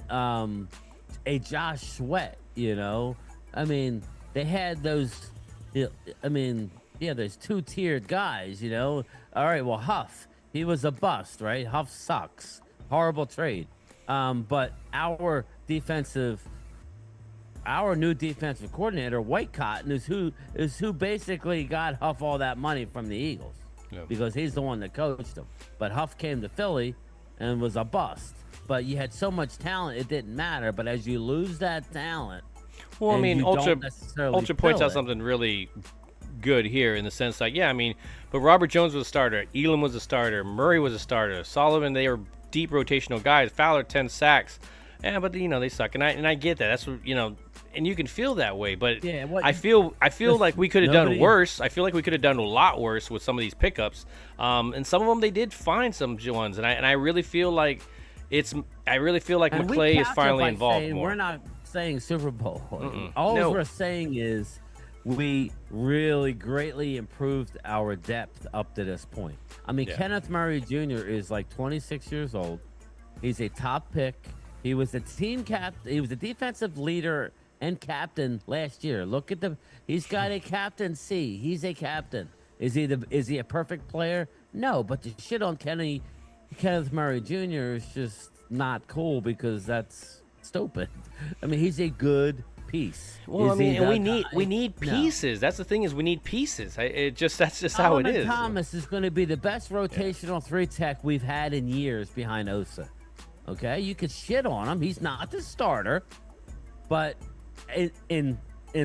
a Josh Sweat, I mean, they had those, there's two-tiered guys, All right, well, Huff, he was a bust, right? Huff sucks. Horrible trade. But our new defensive coordinator, White Cotton, is who basically got Huff all that money from the Eagles. Yeah. Because he's the one that coached him. But Huff came to Philly and was a bust. But you had so much talent, it didn't matter. But as you lose that talent,
well, I mean, Ultra points out
it.
something really good here in the sense that, but Robert Jones was a starter. Elam was a starter. Murray was a starter. Solomon, they were deep rotational guys. Fowler, 10 sacks. Yeah, but, they suck. And I get that. That's what, and you can feel that way. But I feel like we could have done worse. I feel like we could have done a lot worse with some of these pickups. And some of them, they did find some ones. And I really feel like McClay is finally involved more.
We're not saying Super Bowl. All we're saying is we really greatly improved our depth up to this point. I mean, Kenneth Murray Jr. is like 26 years old. He's a top pick. He was a team He was a defensive leader and captain last year. He's got a captaincy. He's a captain. Is he a perfect player? No, but the shit on Kenneth Murray Jr. is just not cool because that's stupid. I mean, he's a good piece.
Well, we need pieces. No. That's the thing is we need pieces. That's just how it is.
Thomas is going to be the best rotational 3-tech we've had in years behind Osa. Okay, you could shit on him. He's not the starter, but in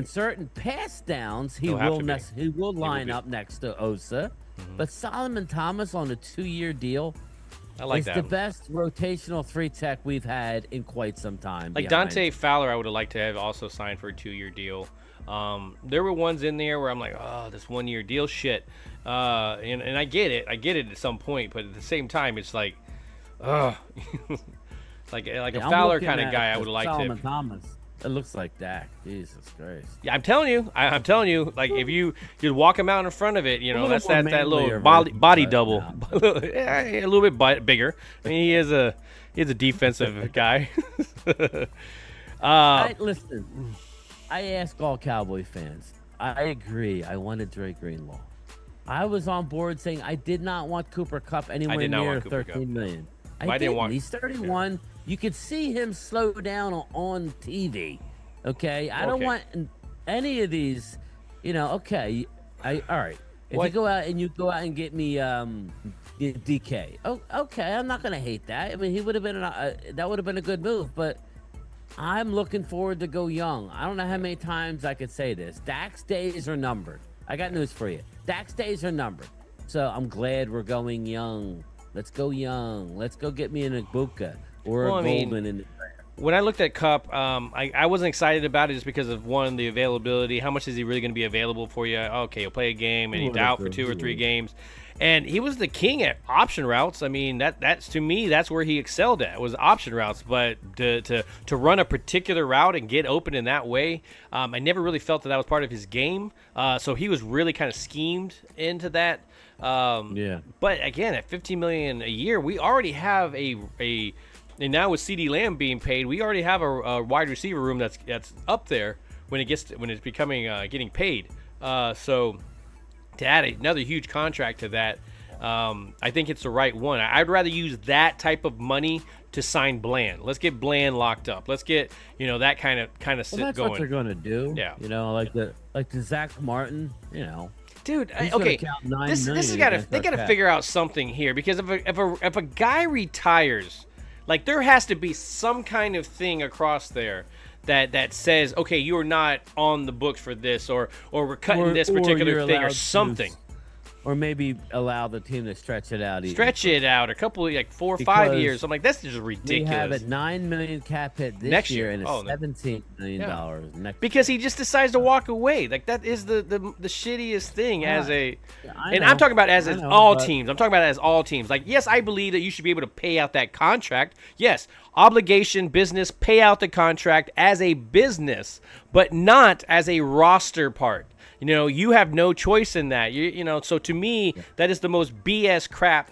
certain pass downs, he will line up next to Osa. Mm-hmm. But Solomon Thomas on a 2-year deal.
I like that.
It's the best rotational 3-tech we've had in quite some time.
Like Dante Fowler, I would have liked to have also signed for a 2-year deal. There were ones in there where I'm like, oh, this 1-year deal shit. And I get it. I get it at some point. But at the same time, it's like, like a Fowler kind of guy I would like to.
Solomon Thomas. It looks like Dak. Jesus Christ.
Yeah, I'm telling you. Like if you walk him out in front of it, that's that little body double, a little bit bigger. I mean, he's a defensive guy.
Listen, I ask all Cowboy fans. I agree. I wanted Dre Greenlaw. I was on board saying I did not want Cooper Kupp anywhere near $13 million. I didn't want. He's 31. Yeah. You could see him slow down on TV. Okay, I don't want any of these. Okay. All right. If you go out and get me DK, okay, I'm not gonna hate that. I mean, he would have been that would have been a good move, but I'm looking forward to go young. I don't know how many times I could say this. Dak's days are numbered. I got news for you. Dak's days are numbered. So I'm glad we're going young. Let's go young. Let's go get me an Ibuka or a Golden in the draft.
When I looked at Kupp, I wasn't excited about it just because of, one, the availability. How much is he really going to be available for you? Okay, he'll play a game, and he's out for 2 or 3 games. And he was the king at option routes. I mean, that's to me, that's where he excelled at, was option routes. But to run a particular route and get open in that way, I never really felt that was part of his game. So he was really kind of schemed into that. But again, at $15 million a year, we already have and now with CeeDee Lamb being paid, we already have a wide receiver room that's up there when it's becoming getting paid. So to add another huge contract to that, I think it's the right one. I'd rather use that type of money to sign Bland. Let's get Bland locked up. Let's get that kind of
that's
going.
What they're gonna do.
Yeah.
Like the Zach Martin.
Dude, okay. This has they gotta figure out something here, because if a guy retires, like, there has to be some kind of thing across there that says, okay, you are not on the books for this, or we're cutting this particular thing or something.
or maybe allow the team to stretch it out.
Stretch it out a couple of, like 4 or 5 years. I'm like, that's just ridiculous.
We have a $9 million cap hit this
Next
year
year.
and a $17 million next
because
year.
he just decides to walk away. Like that is the shittiest thing as a.
I know,
I'm talking about as all
but-
teams. I'm talking about as all teams. Like, yes, I believe that you should be able to pay out that contract. Yes, obligation, business, pay out the contract as a business, but not as a roster part. You know, you have no choice in that. You know, so to me, that is the most BS crap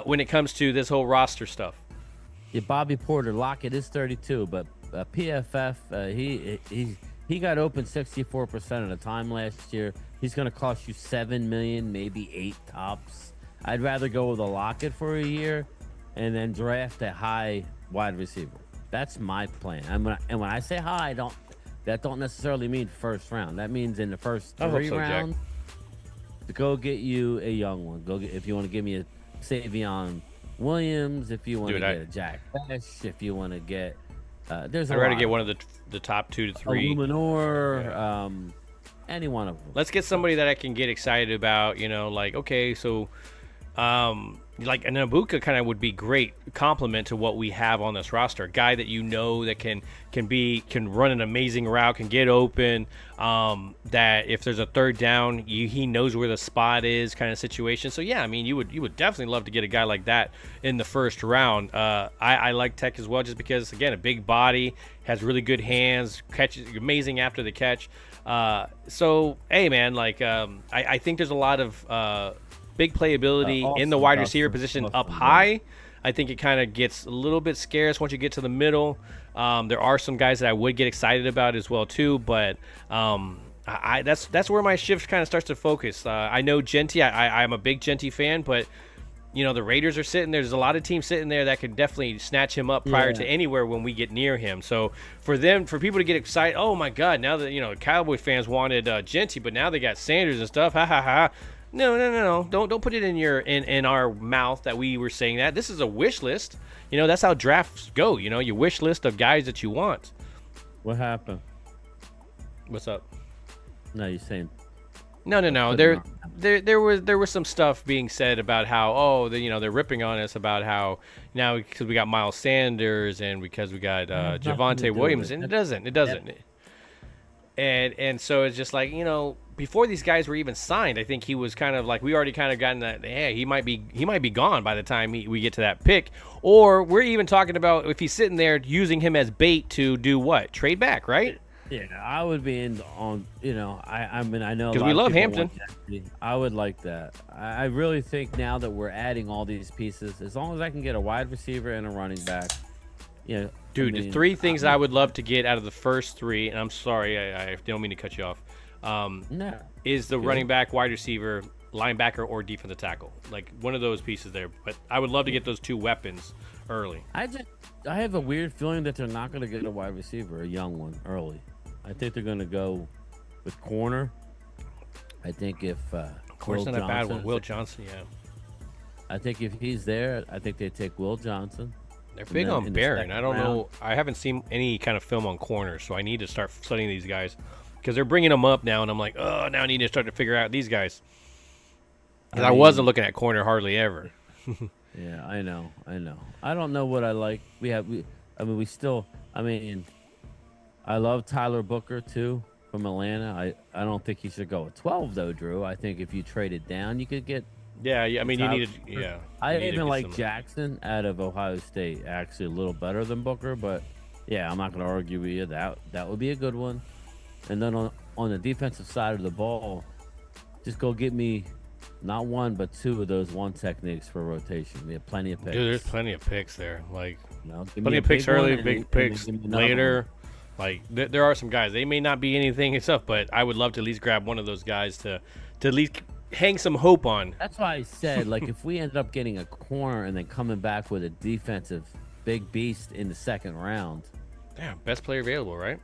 when it comes to this whole roster stuff.
Yeah, Bobby Porter, Lockett is 32, but PFF, he got open 64% of the time last year. He's going to cost you $7 million, maybe 8 tops. I'd rather go with a Lockett for a year and then draft a high wide receiver. That's my plan. And when I say high, that don't necessarily mean first round. That means in the first 3 rounds, to go get you a young one. If you want to give me a Savion Williams, if you want to get a Jack Besh, if you want to get I'd
rather get one of the top 2 to 3.
Luminor, any one of them.
Let's get somebody that I can get excited about. You know, like, okay, so like an Ibuka kind of would be great complement to what we have on this roster. A guy that you know that can run an amazing route, can get open. That if there's a third down, he knows where the spot is, kind of situation. So yeah, I mean, you would definitely love to get a guy like that in the first round. I like Tech as well, just because again, a big body, has really good hands, catches amazing after the catch. So hey man, like I think there's a lot of big playability in the wide receiver position up high. I think it kind of gets a little bit scarce once you get to the middle. There are some guys that I would get excited about as well too, but that's where my shift kind of starts to focus. I know Genty. I'm a big Genty fan, but you know the Raiders are sitting there. There's a lot of teams sitting there that could definitely snatch him up prior to anywhere when we get near him. So for people to get excited, oh my God, now that Cowboy fans wanted Genty, but now they got Sanders and stuff. Ha ha ha. No. Don't put it in our mouth that we were saying that. This is a wish list. That's how drafts go. Your wish list of guys that you want.
What happened?
What's up?
No, you're saying.
No. There was some stuff being said about how they're ripping on us about how now because we got Miles Sanders and because we got Javonte Williams, and it doesn't. And so it's just like, before these guys were even signed, I think he was kind of like, we already kind of gotten that, hey, he might be gone by the time we get to that pick. Or we're even talking about if he's sitting there using him as bait to do what? Trade back, right?
Yeah, I would be in on, I mean, I know.
Because we love Hampton.
I would like that. I really think now that we're adding all these pieces, as long as I can get a wide receiver and a running back,
Dude, the 3 things I would love to get out of the first 3, and I'm sorry, I don't mean to cut you off, is the running back, wide receiver, linebacker, or defensive tackle. Like, one of those pieces there. But I would love to get those 2 weapons early.
I have a weird feeling that they're not going to get a wide receiver, a young one, early. I think they're going to go with corner. I think if
Corner's not a bad one. Will Johnson, yeah.
I think if he's there, I think they take Will Johnson.
They're big on Barron. I don't know. I haven't seen any kind of film on corners, so I need to start studying these guys because they're bringing them up now, and I'm like, oh, now I need to start to figure out these guys. Because I wasn't looking at corner hardly ever.
Yeah, I know. I don't know what I like. I love Tyler Booker too from Atlanta. I don't think he should go at 12 though, Drew. I think if you trade it down, you could get.
Yeah. I mean, you needed. Yeah.
I even like Jackson out of Ohio State. Actually, a little better than Booker, but yeah, I'm not going to argue with you. That would be a good one. And then on the defensive side of the ball, just go get me not 1 but 2 of those 1 techniques for rotation. We have plenty of picks.
Dude, there's plenty of picks there. Like
plenty
of picks early, big picks later. Like there are some guys. They may not be anything and stuff, but I would love to at least grab one of those guys to at least hang some hope on.
That's why I said, like, if we ended up getting a corner and then coming back with a defensive big beast in the 2nd round.
Damn, best player available, right?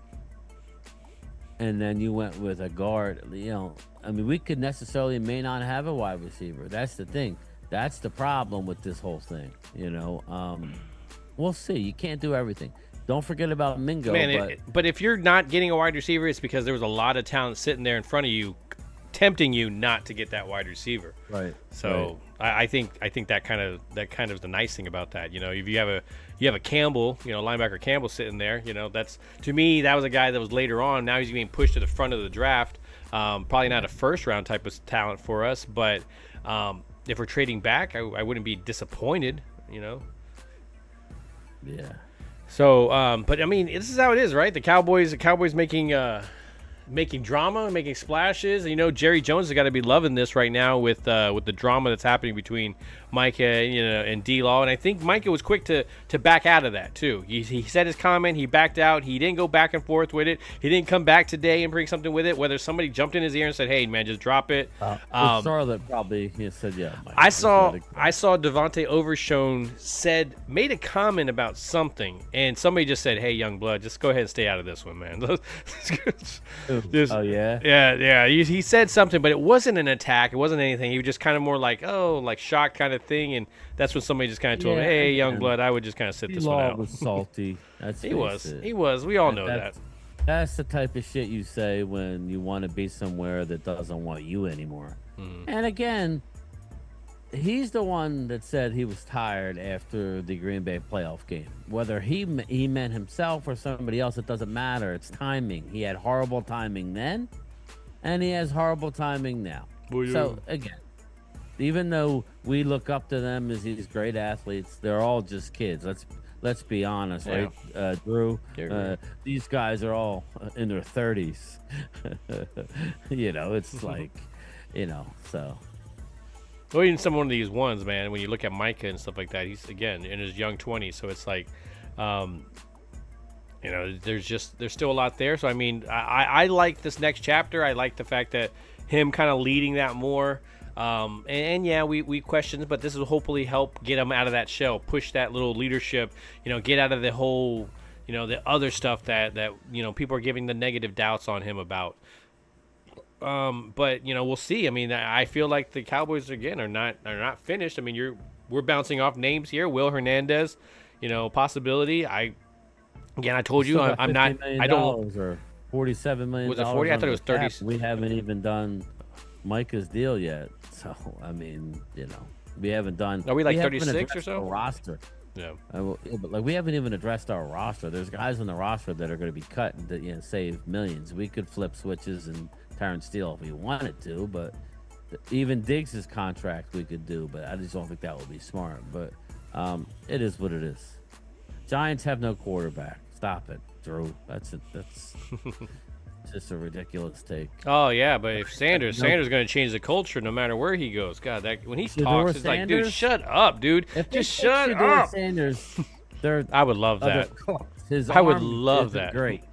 And then you went with a guard, I mean, we could may not have a wide receiver. That's the thing. That's the problem with this whole thing, We'll see. You can't do everything. Don't forget about Mingo.
Man, but if you're not getting a wide receiver, it's because there was a lot of talent sitting there in front of you tempting you not to get that wide receiver.
Right.
So I think that kind of is the nice thing about that. You know, if you have a Campbell, you know, linebacker Campbell sitting there, you know, that's, to me, that was a guy that was later on. Now he's being pushed to the front of the draft. Probably not a first round type of talent for us, but if we're trading back, I wouldn't be disappointed, you know.
Yeah.
So, but I mean, this is how it is, right? The Cowboys making drama, making splashes. You know, Jerry Jones has got to be loving this right now with the drama that's happening between Micah, and D-Law. And I think Micah was quick to back out of that too. He said his comment, he backed out. He didn't go back and forth with it. He didn't come back today and bring something with it. Whether somebody jumped in his ear and said, "Hey, man, just drop it."
Charlotte probably said, "Yeah." Mike,
I saw Devontae Overshone made a comment about something, and somebody just said, "Hey, young blood, just go ahead and stay out of this one, man."
Oh yeah.
Yeah. He said something, but it wasn't an attack. It wasn't anything. He was just kind of more like, shocked kind of thing, and that's when somebody just kind of told him, "Hey, young blood, I would just kind of sit this one out."
Was salty.
He was. We all know that.
That's the type of shit you say when you want to be somewhere that doesn't want you anymore. And again, he's the one that said he was tired after the Green Bay playoff game. Whether he meant himself or somebody else, it doesn't matter. It's timing. He had horrible timing then, and he has horrible timing now. So again, even though we look up to them as these great athletes, they're all just kids. Let's be honest, right, Drew? These guys are all in their 30s. It's like, so.
Well, even some one of these ones, man, when you look at Micah and stuff like that, he's, again, in his young 20s. So it's like, there's still a lot there. So, I mean, I like this next chapter. I like the fact that him kind of leading that more. We questioned, but this will hopefully help get him out of that shell, push that little leadership, get out of the whole, the other stuff that people are giving the negative doubts on him about. But we'll see. I mean, I feel like the Cowboys again are not finished. I mean, we're bouncing off names here. Will Hernandez, possibility. I told you I'm not. I don't.
Or $47 million.
Was it 40? I thought it was 30.
We haven't even done Micah's deal yet. So I mean, we haven't done.
Are we like 36 or so?
Roster.
Yeah.
But we haven't even addressed our roster. There's guys on the roster that are going to be cut and that save millions. We could flip switches and Terrence Steele if we wanted to, but even Diggs' contract we could do, but I just don't think that would be smart. But it is what it is. Giants have no quarterback. Stop it, Drew. That's just a ridiculous take.
Oh yeah, but if Sanders going to change the culture no matter where he goes. God, that when he talks, it's like, dude, shut up, dude. Just shut up.
Sanders,
I would love that. I would love that.
Great.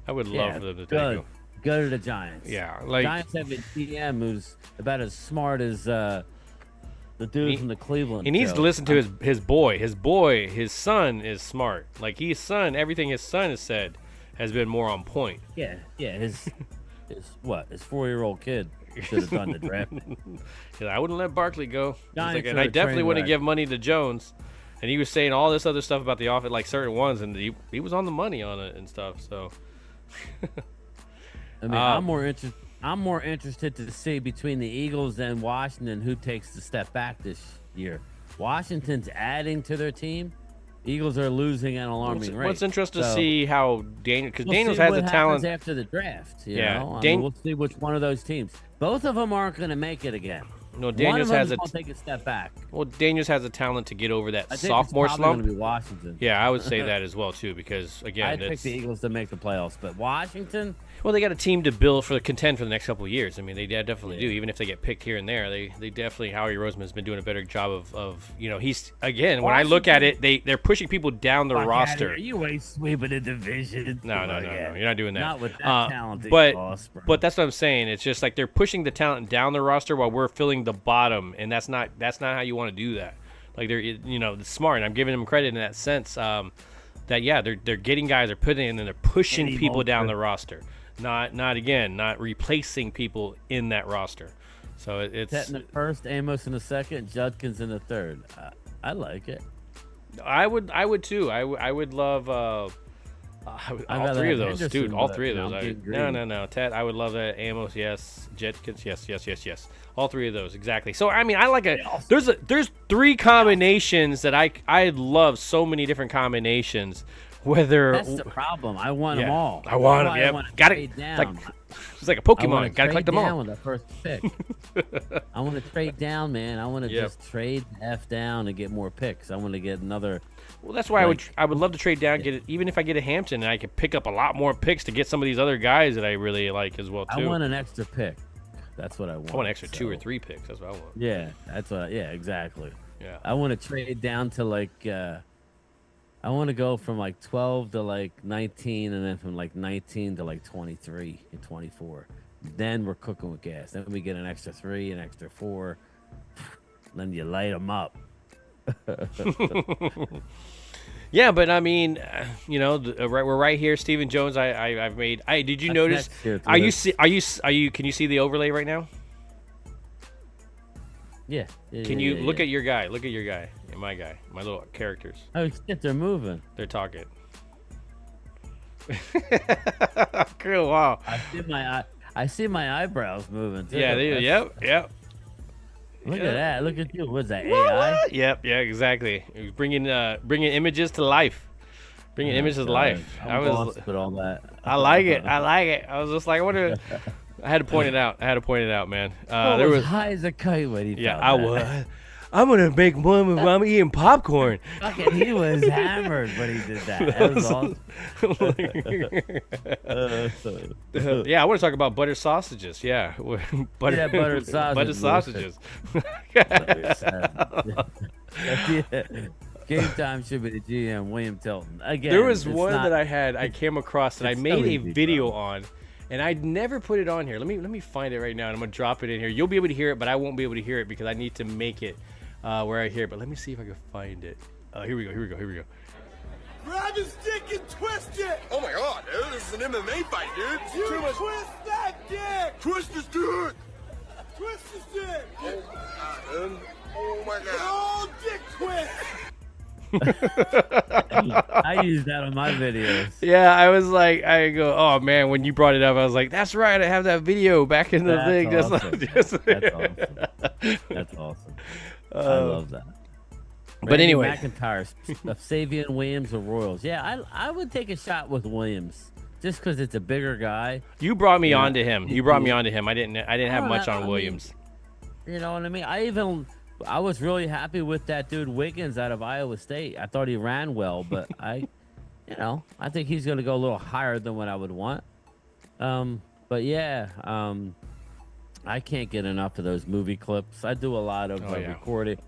I would love them to take him.
Go to the Giants.
Yeah, like
Giants have a GM who's about as smart as the dude from the Cleveland.
He needs to listen to his boy. His son is smart. Like everything his son has said has been more on point.
Yeah. His 4-year-old kid should have done the draft.
I wouldn't let Barkley go.
And
I definitely wouldn't give money to Jones. And he was saying all this other stuff about the offense, like certain ones, and he was on the money on it and stuff. So.
I mean, I'm more interested to see between the Eagles and Washington who takes the step back this year. Washington's adding to their team. Eagles are losing at an alarming rate.
What's interesting to see how Daniels, because Daniels has the talent
after the draft. You
Yeah,
know? We'll see which one of those teams. Both of them aren't going to make it again.
No, Daniels has
take a step back.
Well, Daniels has the talent to get over that
I think
sophomore
it's
slump.
Going to be Washington.
Yeah, I would say that as well too, because again,
I picked the Eagles to make the playoffs, but Washington.
Well, they got a team to build for the contend for the next couple of years. I mean, they definitely do. Even if they get picked here and there, they definitely. Howie Roseman's been doing a better job of he's again. When I look at it, they're pushing people down the roster.
You ain't sweeping the division.
No, you're not doing that.
Not with that talent.
But that's what I'm saying. It's just like they're pushing the talent down the roster while we're filling the bottom, and that's not how you want to do that. Like they're smart. I'm giving them credit in that sense. They're getting guys, they're putting in, and they're pushing people down the roster. Not replacing people in that roster. So it's
Tet in the first, Amos in the second, Judkins in the third. I like it.
I would too. I would love All three of those,
Henderson,
dude. All
but,
three of
you know,
those.
I'm getting
No. Ted, I would love that. Amos, yes. Jetkins, yes. All three of those, exactly. So I mean, I like there's three combinations that I love. So many different combinations. Whether
that's the problem. I want them all.
I want them.
I
Yeah,
want
got
to
it.
down.
It's like a
I
Pokemon.
want
Got to collect them all.
with the first pick. I want to trade down, man. I want to just trade F down and get more picks. I want to get another.
Well, that's why I would love to trade down, get it. Even if I get a Hampton, and I could pick up a lot more picks to get some of these other guys that I really like as well too.
I want an extra pick. That's what I want.
I want an extra 2 or 3 picks. That's what I want.
Yeah, that's what. Yeah, exactly.
Yeah.
I want to trade down to like. I want to go from like 12 to like 19, and then from like 19 to like 23 and 24. Then we're cooking with gas. Then we get an extra 3, an extra 4. Then you light them up.
Yeah, but I mean, you know, we're right here. Stephen Jones, I've made. Did you notice? Are you? Can you see the overlay right now?
Yeah.
Can you look at your guy? Look at your guy. And my guy. My little characters.
Oh shit! They're moving.
They're talking. Cool. Wow.
I see my eyebrows moving too.
Yeah. Yep.
Look at that. Look at you. What's that, AI?
Yep. Yeah. Exactly. He was bringing images to life. Bringing images to life.
I was with all that.
I like it. I was just like, I wonder. I had to point it out. Man.
There was high as a kite when he.
Yeah, I was. I'm gonna make one when I'm eating popcorn.
Fucking, he was hammered when he did that. That was awesome.
Yeah, I want to talk about butter sausages. Yeah,
butter sausage.
Butter sausages.
Game time should be the GM, William Tilton. Again,
there was one that I came across that I made a video on. And I'd never put it on here. Let me find it right now, and I'm gonna drop it in here. You'll be able to hear it, but I won't be able to hear it because I need to make it where I hear it. But let me see if I can find it. Here we go.
Grab his dick and twist it! Oh my god, dude, this is an MMA fight, dude. You twist that dick! Twist his dick! Twist his dick! Oh my god. Oh, dick twist!
I use that on my videos.
Yeah, I was like, I go, oh man, when you brought it up, I was like, that's right, I have that video back in the thing.
Awesome. That's awesome. I love that.
But anyway,
McIntyre, Savion Williams or Royals. Yeah, I would take a shot with Williams just because it's a bigger guy.
You brought me onto him. I didn't have much on Williams.
You know what I mean? I was really happy with that dude Wiggins out of Iowa State. I thought he ran well, but I think he's going to go a little higher than what I would want. But yeah, I can't get enough of those movie clips. I do a lot of recording,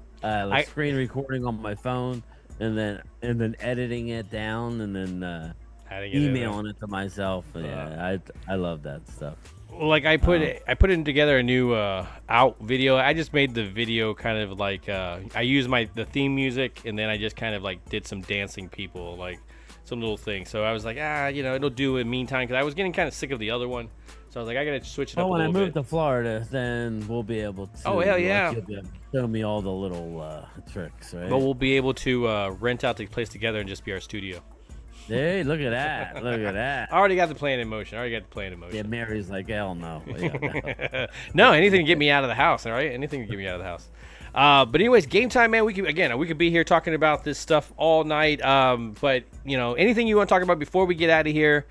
screen recording on my phone, and then editing it down, and then emailing it to myself. Yeah, I love that stuff.
Like I put it together a new out video. I just made the video kind of like I used the theme music, and then I just kind of like did some dancing people, like some little things. So I was like, it'll do in meantime, because I was getting kind of sick of the other one. So I was like, I gotta switch it up.
When
I
move to Florida, then we'll be able to.
Oh hell yeah!
You'll be able to show me all the little tricks, right?
But we'll be able to rent out the place together and just be our studio.
Hey, look at that. Look at that.
I already got the plan in motion.
Yeah, Mary's like, hell no. Yeah.
No, anything to get me out of the house, all right? Anything to get me out of the house. But anyways, game time, man. We could be here talking about this stuff all night. But, anything you want to talk about before we get out of here?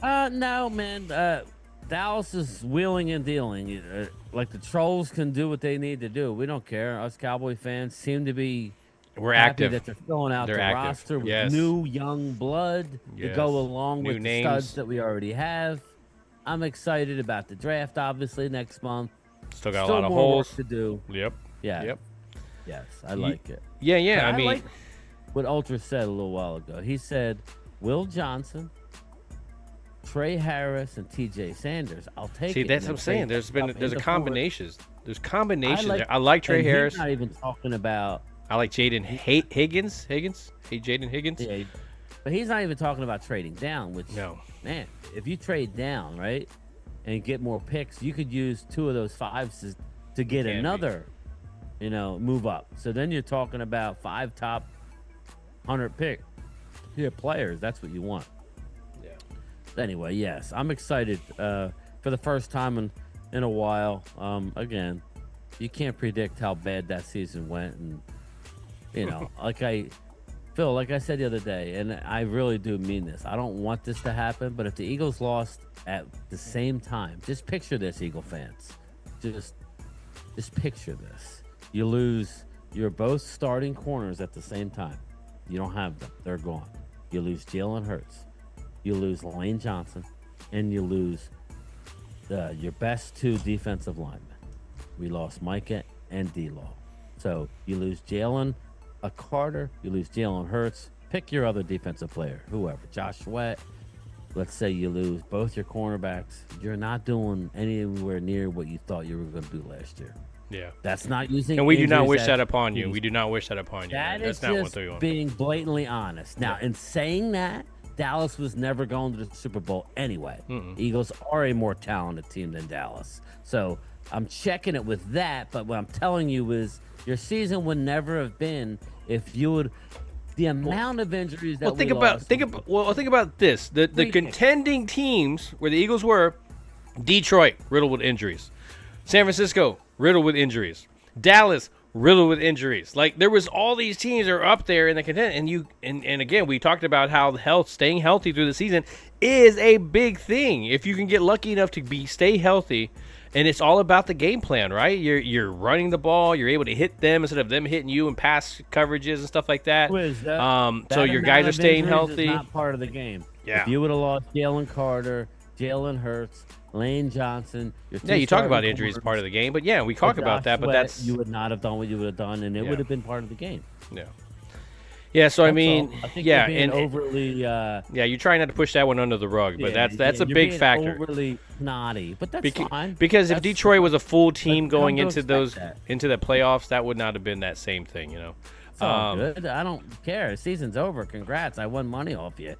No, man. Dallas is wheeling and dealing. Like the trolls can do what they need to do. We don't care. Us Cowboy fans seem to be...
We're
happy
active.
that they're filling out the roster with new young blood to go along with the studs that we already have. I'm excited about the draft, obviously, next month.
Still got a lot of holes
to do.
Yep.
Yeah.
Yep.
Yes, I like it.
Yeah. I mean,
like what Ultra said a little while ago. He said, Will Johnson, Trey Harris, and TJ Sanders. I'll take it.
See, that's what I'm saying. There's a combinations. There's combinations there. I like Trey Harris.
He's not even talking about...
I like Jaden Higgins. Jaden Higgins.
Yeah, but he's not even talking about trading down, which,
no.
Man, if you trade down, right, and get more picks, you could use 2 of those 5s to get another, move up. So then you're talking about 5 top 100 pick players. That's what you want. anyway, yes, I'm excited for the first time in a while. Again, you can't predict how bad that season went, and like I said the other day, and I really do mean this. I don't want this to happen, but if the Eagles lost at the same time, just picture this, Eagle fans. Just picture this. You lose your both starting corners at the same time. You don't have them. They're gone. You lose Jalen Hurts. You lose Lane Johnson. And you lose your best 2 defensive linemen. We lost Micah and D-Law. So you lose Jalen Carter. You lose Jalen Hurts. Pick your other defensive player, whoever. Josh Sweat. Let's say you lose both your cornerbacks. You're not doing anywhere near what you thought you were going to do last year.
Yeah.
That's not using.
And we do not wish that upon you. We do not wish that upon you.
That's
not
just being blatantly honest. Now, in saying that, Dallas was never going to the Super Bowl anyway. Eagles are a more talented team than Dallas. So I'm checking it with that. But what I'm telling you is your season would never have been if you would. The amount of injuries that
think about this. The contending teams where the Eagles were: Detroit, riddled with injuries; San Francisco, riddled with injuries; Dallas, riddled with injuries. Like, there was all these teams that are up there in the content, and again, we talked about how staying healthy through the season is a big thing. If you can get lucky enough to stay healthy. And it's all about the game plan, right? You're running the ball. You're able to hit them instead of them hitting you in pass coverages and stuff like that. So your guys are staying healthy.
Is not part of the game.
Yeah.
If you would have lost Jalen Carter, Jalen Hurts, Lane Johnson.
You talk about injuries part of the game, but yeah, we talk about that. But that's
you would not have done what you would have done, and it would have been part of the game.
Yeah. Yeah, so I mean,
I think you're being overly.
You're trying not to push that one under the rug, but that's a big factor.
Overly naughty, but that's fine.
Because if Detroit was a full team going into the playoffs, that would not have been that same thing,
It's all good. I don't care. The season's over. Congrats. I won money off you.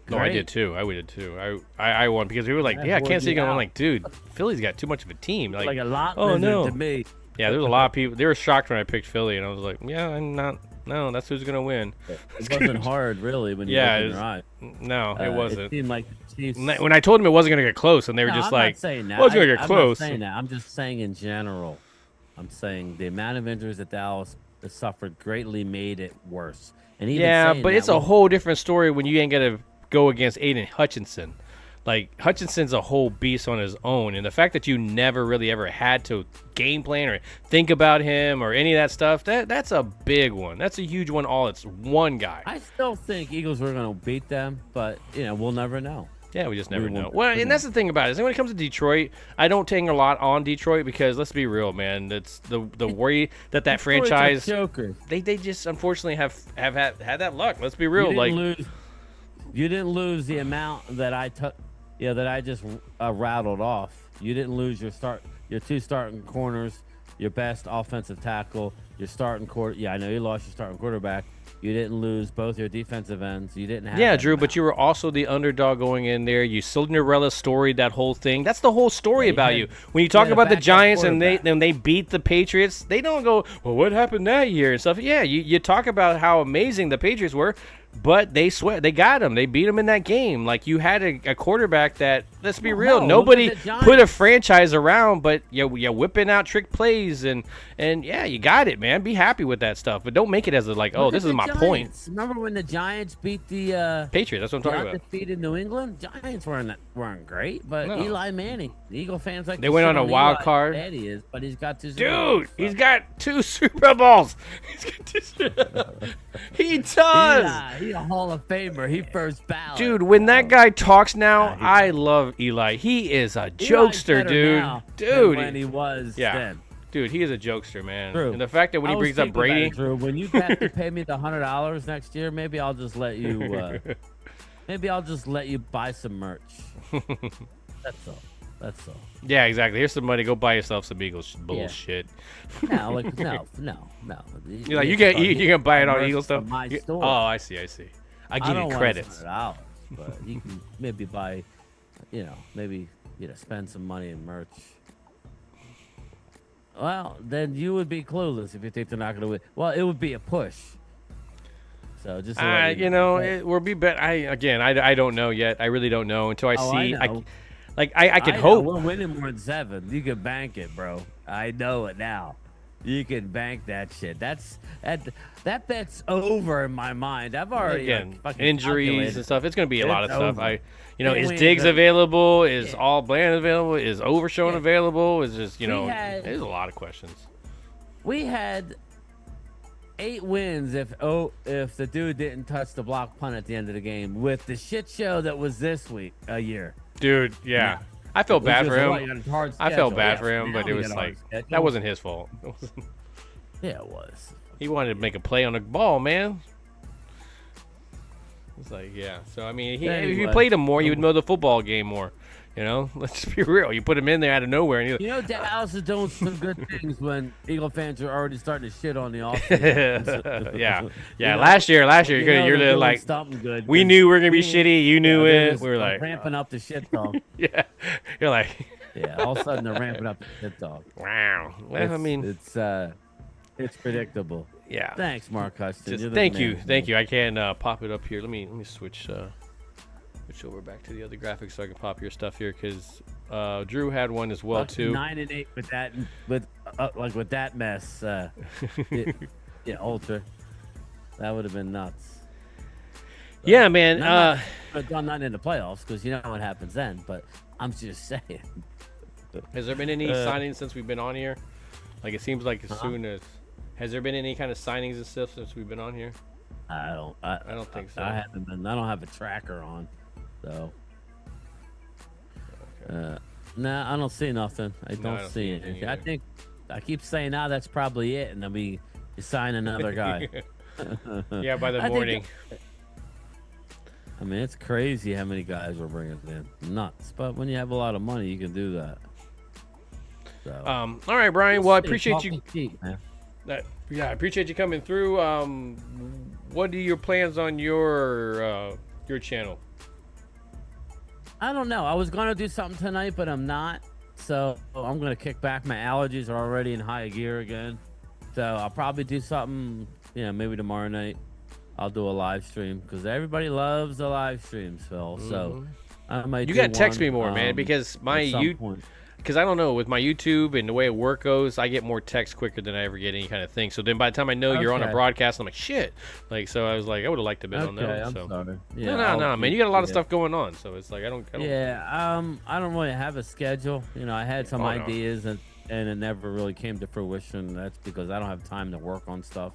No, I did too. I won because we were like, I can't see going. I'm like, dude, Philly's got too much of a team. Like
a lot. To me.
Yeah, there's a lot of people. They were shocked when I picked Philly, and I was like, yeah, I'm not. No, that's who's gonna win.
It wasn't hard, really, when you look in your eye.
No, it wasn't.
It seemed like the Chiefs.
When I told them it wasn't gonna get close, and they were just like,
not saying that.
"Well, it's gonna get close."
I'm not saying that. I'm just saying in general. I'm saying the amount of injuries that Dallas has suffered greatly made it worse. And even
but it's a whole different story when you ain't gonna go against Aiden Hutchinson. Like, Hutchinson's a whole beast on his own, and the fact that you never really ever had to game plan or think about him or any of that stuff, that's a big one. That's a huge one. It's one guy.
I still think Eagles were going to beat them, but, we'll never know.
Yeah, we just never know. Well, and that's the thing about it. Is when it comes to Detroit, I don't take a lot on Detroit because, let's be real, man, it's the worry that franchise, they just unfortunately have had that luck. Let's be real.
You didn't lose the amount that I took. Yeah, that I just rattled off. You didn't lose your 2 starting corners, your best offensive tackle, your starting I know you lost your starting quarterback. You didn't lose both your defensive ends. You didn't have. Yeah,
Drew, but you were also the underdog going in there. You Cinderella storied that whole thing. That's the whole story about you. When you talk about the Giants and they beat the Patriots, they don't go, well, what happened that year and stuff. Yeah, you talk about how amazing the Patriots were. But they got him. They beat him in that game. Like, you had a quarterback that, let's be real, nobody put a franchise around, but you're whipping out trick plays, and yeah, you got it, man. Be happy with that stuff, but don't make it as this is my point.
Remember when the Giants beat the
Patriots? That's what I'm talking about.
Undefeated New England. Giants weren't great, but Eli Manning, the Eagle fans
they went on a wild card.
He is, but he's got 2.
Dude, he's got 2 Super Bowls. He does.
He's a Hall of Famer. He first ballot.
Dude, when that guy talks now, I love Eli. He is a jokester, dude.
When he was then.
Dude, he is a jokester, man.
True.
And the fact that when he brings up Brady,
Drew, when you have to pay me the $100 next year, maybe I'll just let you. Maybe I'll just let you buy some merch. That's all.
Yeah, exactly. Here's some money. Go buy yourself some Eagles bullshit.
No.
You're like, you can buy it on Eagles stuff.
My store.
Oh, I see. I give you credits.
$100, but you can maybe buy, spend some money in merch. Well, then you would be clueless if you think they're not going to win. Well, it would be a push. So just to let
you know, we'll be better. I don't know yet. I really don't know until I see.
I know.
I can
know.
hope.
We're winning more than 7. You can bank it, bro. I know it now. You can bank that shit. That bet's over in my mind. I've already
Injuries and stuff. It's going to be a lot of stuff.
Over.
Is Diggs available? Is All Bland available? Is Overshown available? Is just there's a lot of questions.
We had 8 wins if the dude didn't touch the block punt at the end of the game with the shit show that was this week a year.
Dude, yeah. I felt bad for him. I felt bad for him, but it was like that wasn't his fault.
Yeah, it was.
He wanted to make a play on the ball, man. It's like, yeah. So I mean, if you played him more, you would know the football game more. You know, let's be real. You put him in there out of nowhere, and
Dallas is doing some good things when Eagle fans are already starting to shit on the offseason.
yeah. Last year, you're like,
good.
We knew we were gonna be shitty. You knew it. We were like
ramping up the shit dog.
Yeah, you're like,
all of a sudden they're ramping up the shit dog.
Wow. Well, I mean,
it's predictable.
Yeah.
Thanks, Mark Huston.
Thank you. I can pop it up here. Let me switch over back to the other graphics so I can pop your stuff here because Drew had one as well too.
9-8 with that with that mess. Ultra. That would have been nuts. So,
yeah, man.
I'm not in the playoffs because you know what happens then. But I'm just saying.
Has there been any signings since we've been on here? Like it seems like as soon as has there been any kind of signings and stuff since we've been on here?
I don't think so. I don't have a tracker on. So, I don't see nothing. I don't see anything. I keep saying, that's probably it, and then we sign another guy.
Yeah, by the morning.
I mean, it's crazy how many guys we're bringing in. Nuts. But when you have a lot of money, you can do that. So,
all right, Brian. Well, I appreciate you.
Cheap, man.
I appreciate you coming through. What are your plans on your channel?
I don't know. I was going to do something tonight, but I'm not. So I'm going to kick back. My allergies are already in high gear again. So I'll probably do something, maybe tomorrow night. I'll do a live stream because everybody loves the live streams, Phil. So I might.
You got to text me more, man, because because I don't know, with my YouTube and the way work goes, I get more text quicker than I ever get any kind of thing. So then by the time I know you're on a broadcast, I'm like, shit. So I was like, I would have liked to have been on that.
I'm sorry.
Yeah, no, man. You got a lot of stuff going on. So it's like, I don't.
Yeah, I don't really have a schedule. I had some ideas and it never really came to fruition. That's because I don't have time to work on stuff.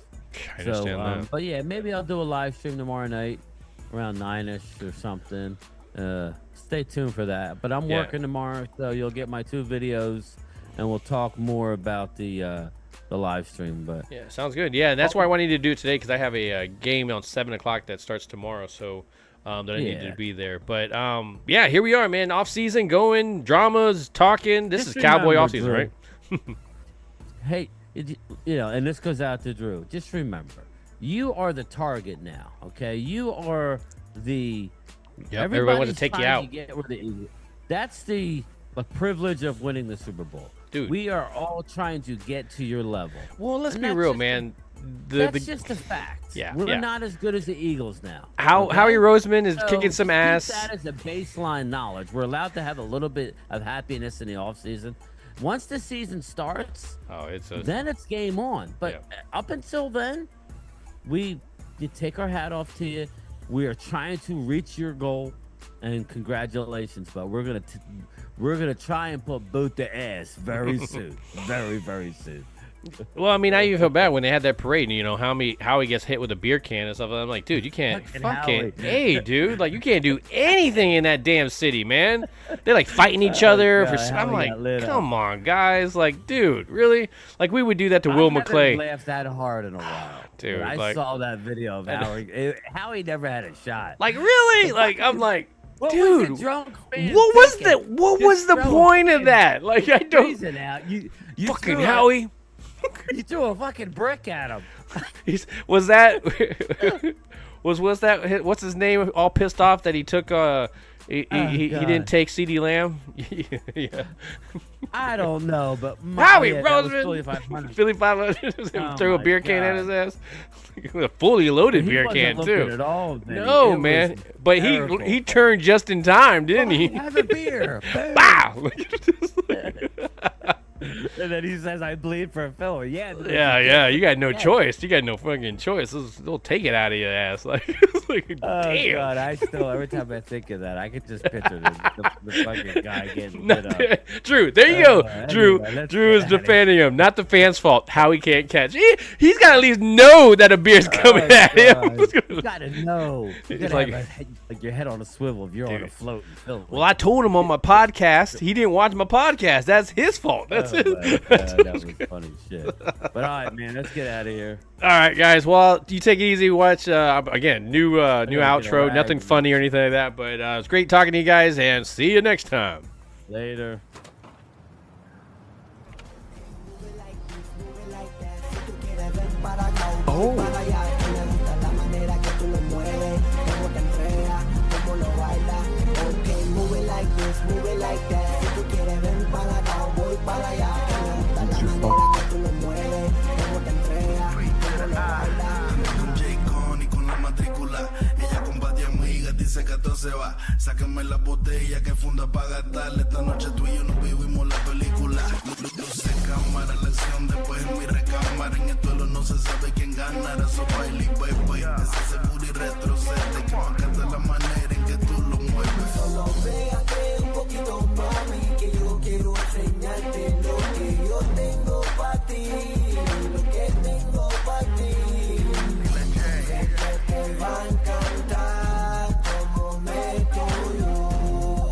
I understand that.
But yeah, maybe I'll do a live stream tomorrow night around 9-ish or something. Stay tuned for that. But I'm working tomorrow, so you'll get my 2 videos, and we'll talk more about the live stream. But
yeah, sounds good. Yeah, and that's why I wanted to do it today because I have a game on 7 o'clock that starts tomorrow, so that I needed to be there. But yeah, here we are, man. Off season, going dramas, talking. This is Cowboy off season, right?
Hey, and this goes out to Drew. Just remember, you are the target now. Okay, you are the.
Everybody wants to take you out.
That's the privilege of winning the Super Bowl.
Dude.
We are all trying to get to your level.
Well, let's be real, man.
That's just a fact.
Yeah,
We're not as good as the Eagles now.
Howie Roseman is kicking some ass.
Keep that as a baseline knowledge. We're allowed to have a little bit of happiness in the offseason. Once the season starts, then it's game on. But up until then, you take our hat off to you. We are trying to reach your goal, and congratulations. But we're gonna try and put boot to ass very soon, very very soon.
Well, I mean, I even feel bad when they had that parade, and how he gets hit with a beer can and stuff. I'm like, dude, you can't hey, dude, like you can't do anything in that damn city, man. They're like fighting each other I'm like, come on, guys, like, dude, really? Like we would do that to Will McClay.
I laughed that hard in a while,
dude.
I saw that video of Howie never had a shot.
Like really? Like I'm like.
Dude,
what was the point of that? Like I don't.
You
fucking Howie.
You threw a fucking brick at him.
Was that what's his name all pissed off that he took He didn't take CD Lamb. Yeah.
I don't know, but
Howie
yeah, that was
Roseman,
Philly 500.
Philly 500,
Oh
throw a
my
beer can at
God.
his ass. A fully loaded
He
beer
wasn't
can
looking
too.
At all,
No,
It
man,
was
but
terrible.
he turned just in time, didn't he?
Have a beer. Boom.
Wow.
And then he says, "I bleed for a filler." Yeah.
Yeah. You got no choice. You got no fucking choice. They'll take it out of your ass. Like, it's like
Oh
damn.
God! I still every time I think of that, I could just picture the fucking guy getting lit up.
Drew, there you go. Drew,
anyway, let's
Drew is
get outta
defending him. Not the fans' fault. How he can't catch. He's got to at least know that a beer's coming at him.
You gotta know. You gotta
like-
have a head, like your head on a swivel if you're on a float in Philly.
Well, I told him on my podcast. He didn't watch my podcast. That's his fault. That's
Oh,
his.
my God, that was funny shit. But all right, man, let's get out of here.
All right, guys. Well, you take it easy. Watch again. New
get a
outro.
rag.
Nothing funny or anything like that. But it's great talking to you guys, and see you next time.
Later.
Move it like this, move it like that. Si tú quieres ven para acá, voy para allá. Que me gusta la manera que tú lo mueves, cómo te entregas, cómo lo bailas.
Con J-Con y con la matrícula. Ella comparte amiga, dice que todo se va. Sáquenme la botella que funda para gastarle. Esta noche tú y yo nos vivimos la película. Luce cámara, la acción después en mi recámara. En el duelo no se sabe quién ganará. So baile y baby. Ese seguro y retrocede. Que me encanta la manera en que tú lo mueves.
Solo pégate un poquito, mami, que yo quiero enseñarte lo que yo tengo para ti, lo que tengo para ti. Sé que te va a encantar como me tuyo.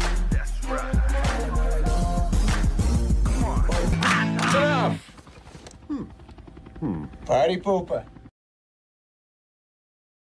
Party pooper.